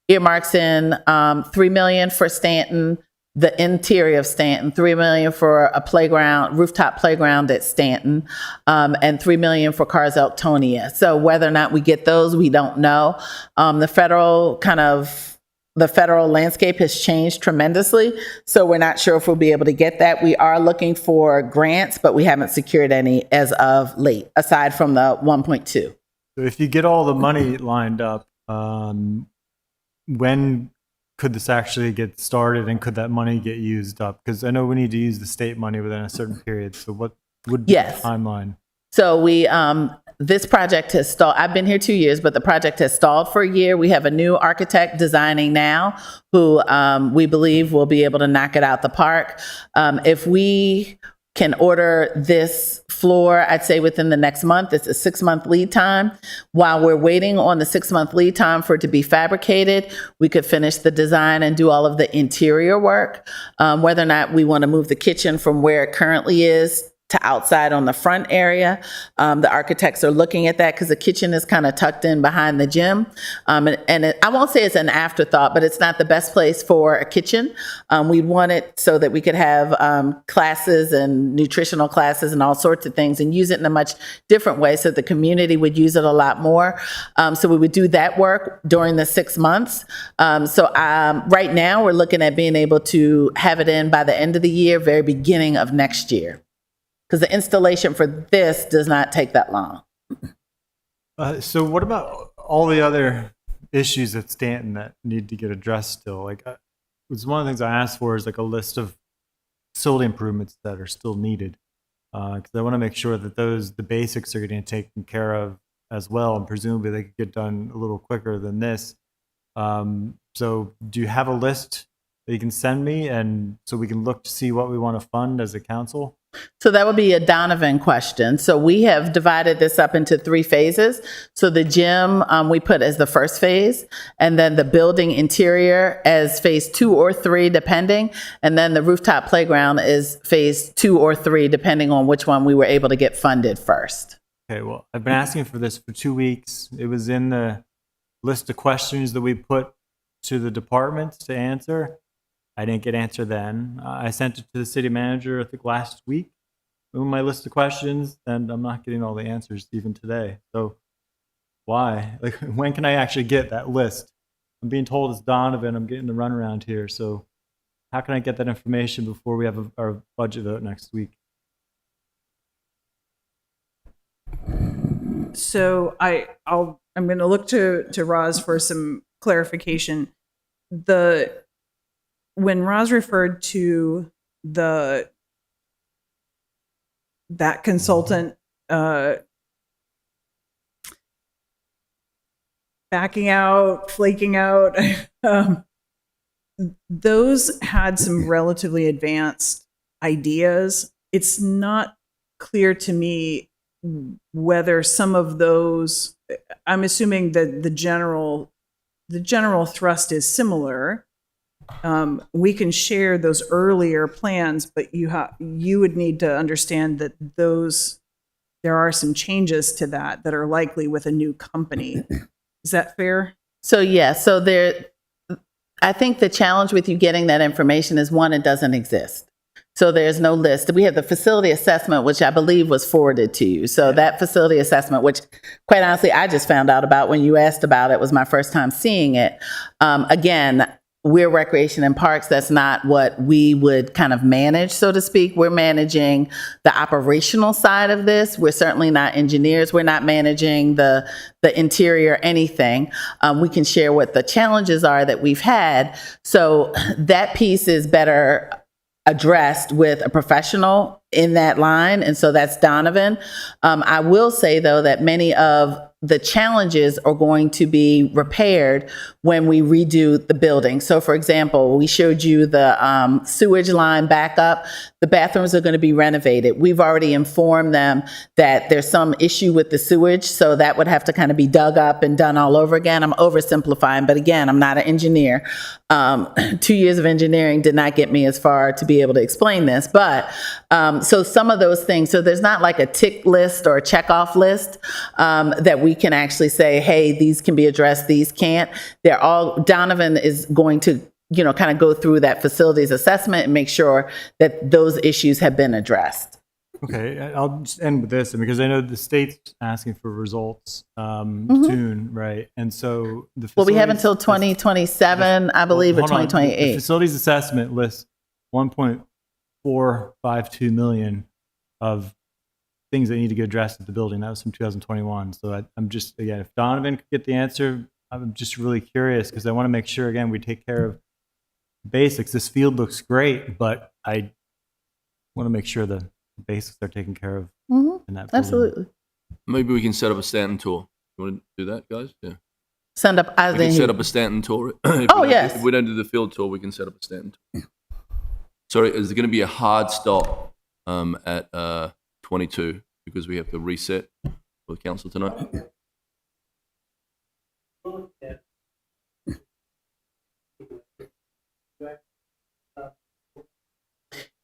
C: earmarks in $3 million for Stanton, the interior of Stanton, $3 million for a playground, rooftop playground at Stanton, and $3 million for Cars Elktonia. So whether or not we get those, we don't know. The federal landscape has changed tremendously, so we're not sure if we'll be able to get that. We are looking for grants, but we haven't secured any as of late, aside from the 1.2.
I: So if you get all the money lined up, when could this actually get started, and could that money get used up? Because I know we need to use the state money within a certain period. So what would be the timeline?
C: So we this project has stalled. I've been here 2 years, but the project has stalled for a year. We have a new architect designing now who we believe will be able to knock it out the park. If we can order this floor, I'd say within the next month. It's a 6-month lead time. While we're waiting on the 6-month lead time for it to be fabricated, we could finish the design and do all of the interior work. Whether or not we want to move the kitchen from where it currently is to outside on the front area. The architects are looking at that because the kitchen is kind of tucked in behind the gym. I won't say it's an afterthought, but it's not the best place for a kitchen. We'd want it so that we could have classes and nutritional classes and all sorts of things and use it in a much different way so the community would use it a lot more. So we would do that work during the 6 months. Right now we're looking at being able to have it in by the end of the year, very beginning of next year. Because the installation for this does not take that long.
I: So what about all the other issues at Stanton that need to get addressed still? Like, it's one of the things I asked for is like a list of facility improvements that are still needed. Because I want to make sure that the basics are getting taken care of as well, and presumably they could get done a little quicker than this. So do you have a list that you can send me, and so we can look to see what we want to fund as a council?
C: So that would be a Donovan question. So we have divided this up into 3 phases. So the gym we put as the first phase, and then the building interior as phase 2 or 3, depending. And then the rooftop playground is phase 2 or 3, depending on which one we were able to get funded first.
I: Okay, well, I've been asking for this for 2 weeks. It was in the list of questions that we put to the department to answer. I didn't get answer then. I sent it to the city manager, I think last week, with my list of questions, and I'm not getting all the answers even today. So why? Like, when can I actually get that list? I'm being told it's Donovan. I'm getting the runaround here. So how can I get that information before we have our budget vote next week?
J: So I'm going to look to Roz for some clarification. When Roz referred to that consultant backing out, flaking out, those had some relatively advanced ideas. It's not clear to me whether some of those, I'm assuming that the general thrust is similar. We can share those earlier plans, but you would need to understand that there are some changes to that are likely with a new company. Is that fair?
C: So yeah, I think the challenge with you getting that information is, one, it doesn't exist. So there's no list. We have the facility assessment, which I believe was forwarded to you. So that facility assessment, which quite honestly, I just found out about when you asked about it, was my first time seeing it. Again, we're Recreation and Parks. That's not what we would kind of manage, so to speak. We're managing the operational side of this. We're certainly not engineers. We're not managing the interior, anything. We can share what the challenges are that we've had. So that piece is better addressed with a professional in that line. And so that's Donovan. I will say, though, that many of the challenges are going to be repaired when we redo the building. So, for example, we showed you the sewage line backup. The bathrooms are going to be renovated. We've already informed them that there's some issue with the sewage, so that would have to kind of be dug up and done all over again. I'm oversimplifying, but again, I'm not an engineer. 2 years of engineering did not get me as far to be able to explain this. But so some of those things, so there's not like a tick list or a check-off list that we can actually say, hey, these can be addressed, these can't. They're all, Donovan is going to, kind of go through that facilities assessment and make sure that those issues have been addressed.
I: Okay, I'll just end with this, because I know the state's asking for results soon, right? And so
C: we have until 2027, I believe, or 2028.
I: The facilities assessment lists 1.452 million of things that need to get addressed at the building. That was from 2021. So I'm just, again, if Donovan could get the answer, I'm just really curious, because I want to make sure, again, we take care of basics. This field looks great, but I want to make sure the basics are taken care of in that building.
C: Absolutely.
A: Maybe we can set up a Stanton tour. You want to do that, guys? Yeah.
C: Send up. I
A: We can
C: think.
A: set up a Stanton tour.
C: Oh, yes.
A: If we don't do the field tour, we can set up a Stanton tour. Sorry, is there going to be a hard stop at 22 because we have to reset for the council tonight?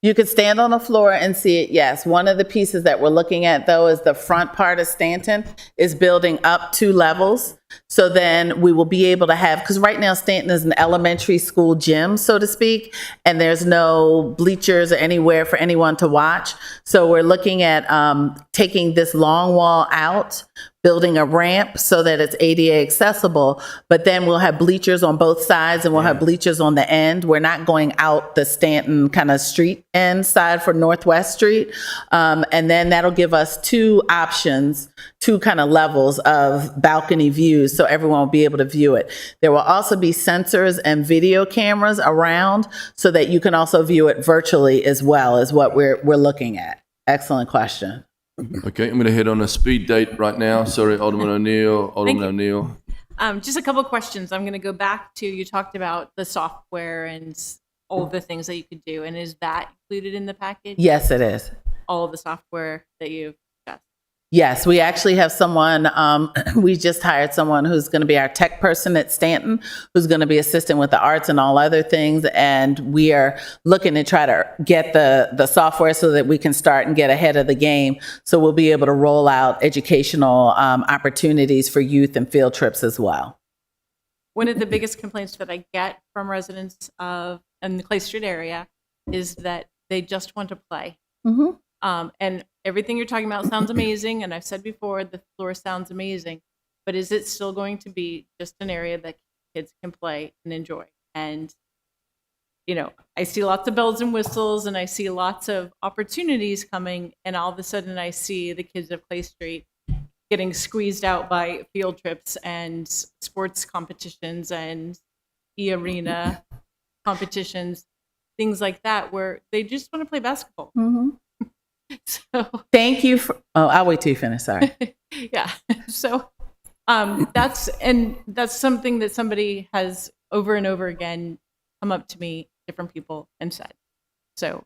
C: You could stand on the floor and see it, yes. One of the pieces that we're looking at, though, is the front part of Stanton is building up 2 levels. So then we will be able to have, because right now Stanton is an elementary school gym, so to speak, and there's no bleachers or anywhere for anyone to watch. So we're looking at taking this long wall out, building a ramp so that it's ADA accessible, but then we'll have bleachers on both sides and we'll have bleachers on the end. We're not going out the Stanton kind of street end side for Northwest Street. And then that'll give us 2 options, 2 kind of levels of balcony views so everyone will be able to view it. There will also be sensors and video cameras around so that you can also view it virtually as well, is what we're looking at. Excellent question.
A: Okay, I'm going to hit on a speed date right now. Sorry, Alderman O'Neill. Alderman
E: you.
A: O'Neill.
E: Just a couple of questions. I'm going to go back to, you talked about the software and all the things that you could do. And is that included in the package?
C: Yes, it is.
E: All of the software that you've discussed?
C: Yes, we actually have someone, we just hired someone who's going to be our tech person at Stanton, who's going to be assisting with the arts and all other things. And we are looking to try to get the software so that we can start and get ahead of the game. So we'll be able to roll out educational opportunities for youth and field trips as well.
E: One of the biggest complaints that I get from residents in the Clay Street area is that they just want to play.
C: Mm-hmm.
E: And everything you're talking about sounds amazing. And I've said before, the floor sounds amazing. But is it still going to be just an area that kids can play and enjoy? And, you know, I see lots of bells and whistles and I see lots of opportunities coming. And all of a sudden I see the kids of Clay Street getting squeezed out by field trips and sports competitions and e-arena competitions, things like that, where they just want to play basketball.
C: Mm-hmm.
E: So
C: thank you for, I'll wait till you finish, sorry.
E: yeah. So that's something that somebody has over and over again come up to me, different people, and said. So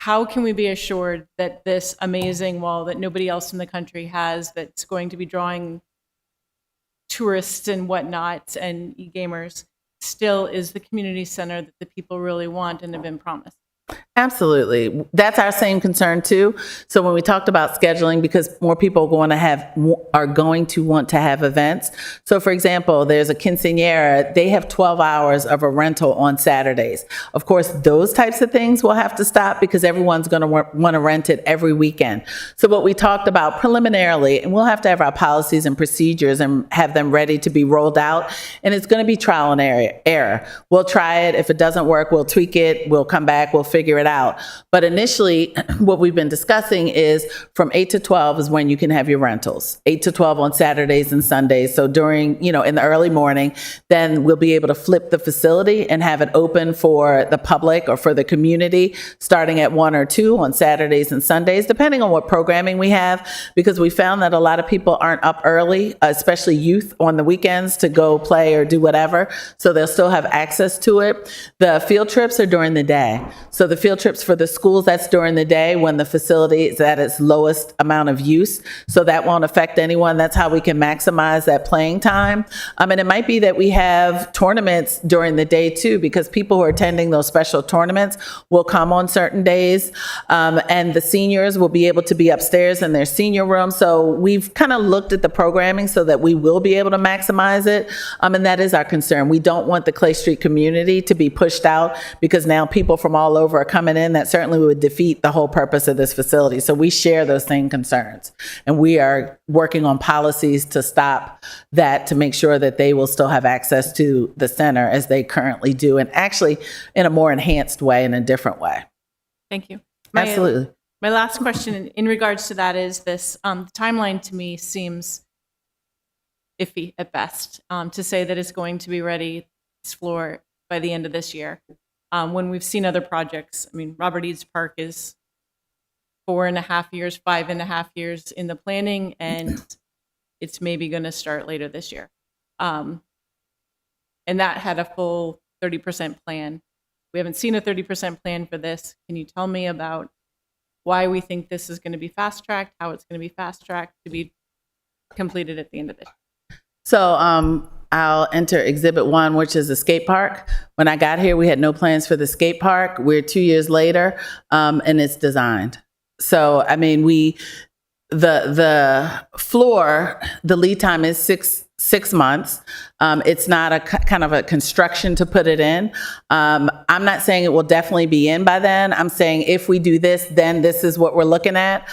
E: how can we be assured that this amazing wall that nobody else in the country has, that's going to be drawing tourists and whatnot and e-gamers, still is the community center that the people really want and have been promised?
C: Absolutely. That's our same concern too. So when we talked about scheduling, because more people are going to want to have events. So for example, there's a quinceañera, they have 12 hours of a rental on Saturdays. Of course, those types of things will have to stop because everyone's going to want to rent it every weekend. So what we talked about preliminarily, and we'll have to have our policies and procedures and have them ready to be rolled out. And it's going to be trial and error. We'll try it. If it doesn't work, we'll tweak it. We'll come back. We'll figure it out. But initially, what we've been discussing is from 8 to 12 is when you can have your rentals. 8 to 12 on Saturdays and Sundays. So during, in the early morning, then we'll be able to flip the facility and have it open for the public or for the community starting at 1 or 2 on Saturdays and Sundays, depending on what programming we have, because we found that a lot of people aren't up early, especially youth on the weekends to go play or do whatever. So they'll still have access to it. The field trips are during the day. So the field trips for the schools, that's during the day when the facility is at its lowest amount of use. So that won't affect anyone. That's how we can maximize that playing time. And it might be that we have tournaments during the day too, because people who are attending those special tournaments will come on certain days. And the seniors will be able to be upstairs in their senior room. So we've kind of looked at the programming so that we will be able to maximize it. And that is our concern. We don't want the Clay Street community to be pushed out because now people from all over are coming in. That certainly would defeat the whole purpose of this facility. So we share those same concerns. And we are working on policies to stop that, to make sure that they will still have access to the center as they currently do, and actually in a more enhanced way, in a different way.
E: Thank you.
C: Absolutely.
E: My last question in regards to that is this. The timeline to me seems iffy at best, to say that it's going to be ready, this floor, by the end of this year. When we've seen other projects, I mean, Robert Eads Park is 4.5 years, 5.5 years in the planning, and it's maybe going to start later this year. And that had a full 30% plan. We haven't seen a 30% plan for this. Can you tell me about why we think this is going to be fast-tracked, how it's going to be fast-tracked to be completed at the end of it?
C: So I'll enter Exhibit 1, which is the skate park. When I got here, we had no plans for the skate park. We're 2 years later, and it's designed. So, I mean, the floor, the lead time is six months. It's not a kind of a construction to put it in. I'm not saying it will definitely be in by then. I'm saying if we do this, then this is what we're looking at.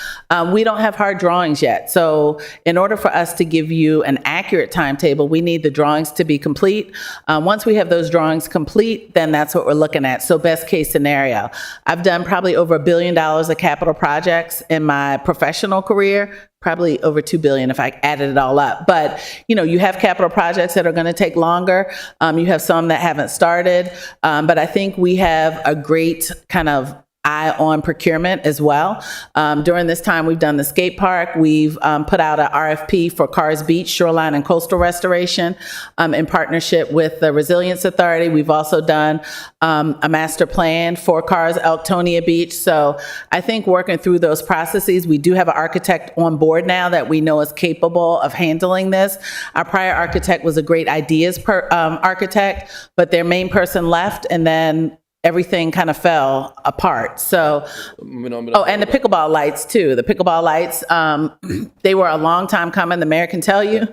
C: We don't have hard drawings yet. So in order for us to give you an accurate timetable, we need the drawings to be complete. Once we have those drawings complete, then that's what we're looking at. So best case scenario, I've done probably over $1 billion of capital projects in my professional career. Probably over $2 billion if I added it all up. But, you know, you have capital projects that are going to take longer. You have some that haven't started. But I think we have a great kind of eye on procurement as well. During this time, we've done the skate park. We've put out an RFP for Cars Beach, shoreline and coastal restoration in partnership with the Resilience Authority. We've also done a master plan for Cars Elktonia Beach. So I think working through those processes, we do have an architect on board now that we know is capable of handling this. Our prior architect was a great ideas architect, but their main person left, and then everything kind of fell apart. So, and the pickleball lights too. The pickleball lights, they were a long time coming, the mayor can tell you.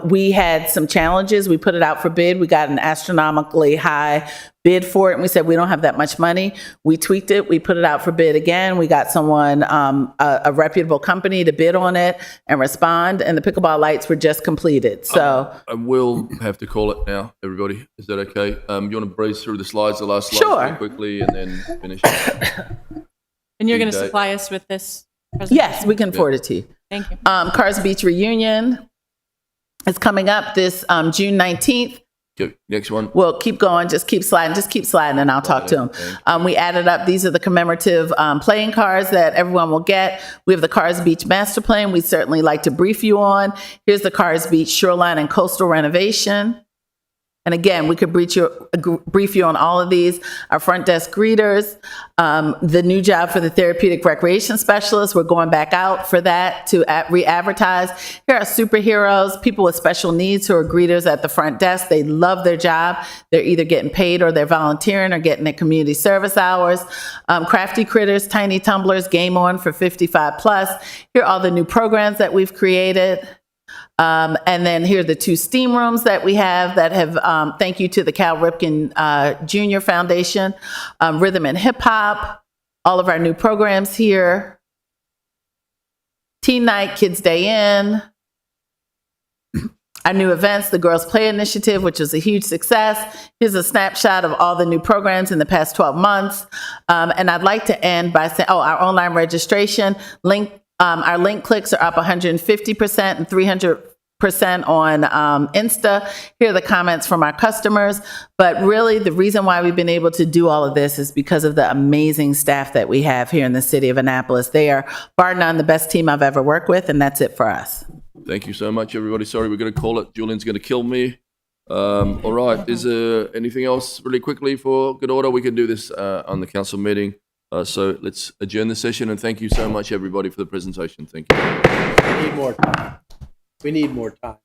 C: We had some challenges. We put it out for bid. We got an astronomically high bid for it, and we said, we don't have that much money. We tweaked it. We put it out for bid again. We got someone, a reputable company to bid on it and respond, and the pickleball lights were just completed. So
A: I will have to call it now, everybody. Is that okay? You want to breeze through the slides, the last slide
C: Sure.
A: really quickly, and then finish?
E: And you're going to
A: Okay.
E: supply us with this presentation?
C: yes, we can forward it to you.
E: Thank you.
C: Cars Beach reunion is coming up this June 19th.
A: Okay, next one.
C: We'll keep going, just keep sliding, and I'll talk to them. We added up, these are the commemorative playing cards that everyone will get. We have the Cars Beach master plan we'd certainly like to brief you on. Here's the Cars Beach shoreline and coastal renovation. And again, we could brief you on all of these. Our front desk greeters, the new job for the therapeutic recreation specialist. We're going back out for that to re-advertise. Here are superheroes, people with special needs who are greeters at the front desk. They love their job. They're either getting paid or they're volunteering or getting their community service hours. Crafty critters, tiny tumblers, game on for 55 plus. Here are all the new programs that we've created. And then here are the 2 steam rooms that we have that have, thank you to the Cal Ripken Jr. Foundation, Rhythm and Hip Hop, all of our new programs here, Teen Night, Kids Day In, our new events, the Girls Play Initiative, which was a huge success. Here's a snapshot of all the new programs in the past 12 months. And I'd like to end by saying, our online registration link. Our link clicks are up 150% and 300% on Insta. Here are the comments from our customers. But really, the reason why we've been able to do all of this is because of the amazing staff that we have here in the city of Annapolis. They are, bar none, the best team I've ever worked with, and that's it for us.
A: Thank you so much, everybody. Sorry, we're going to call it. Julian's going to kill me. All right. Is there anything else really quickly for good order? We can do this on the council meeting. So let's adjourn the session, and thank you so much, everybody, for the presentation. Thank you.
G: We need more time.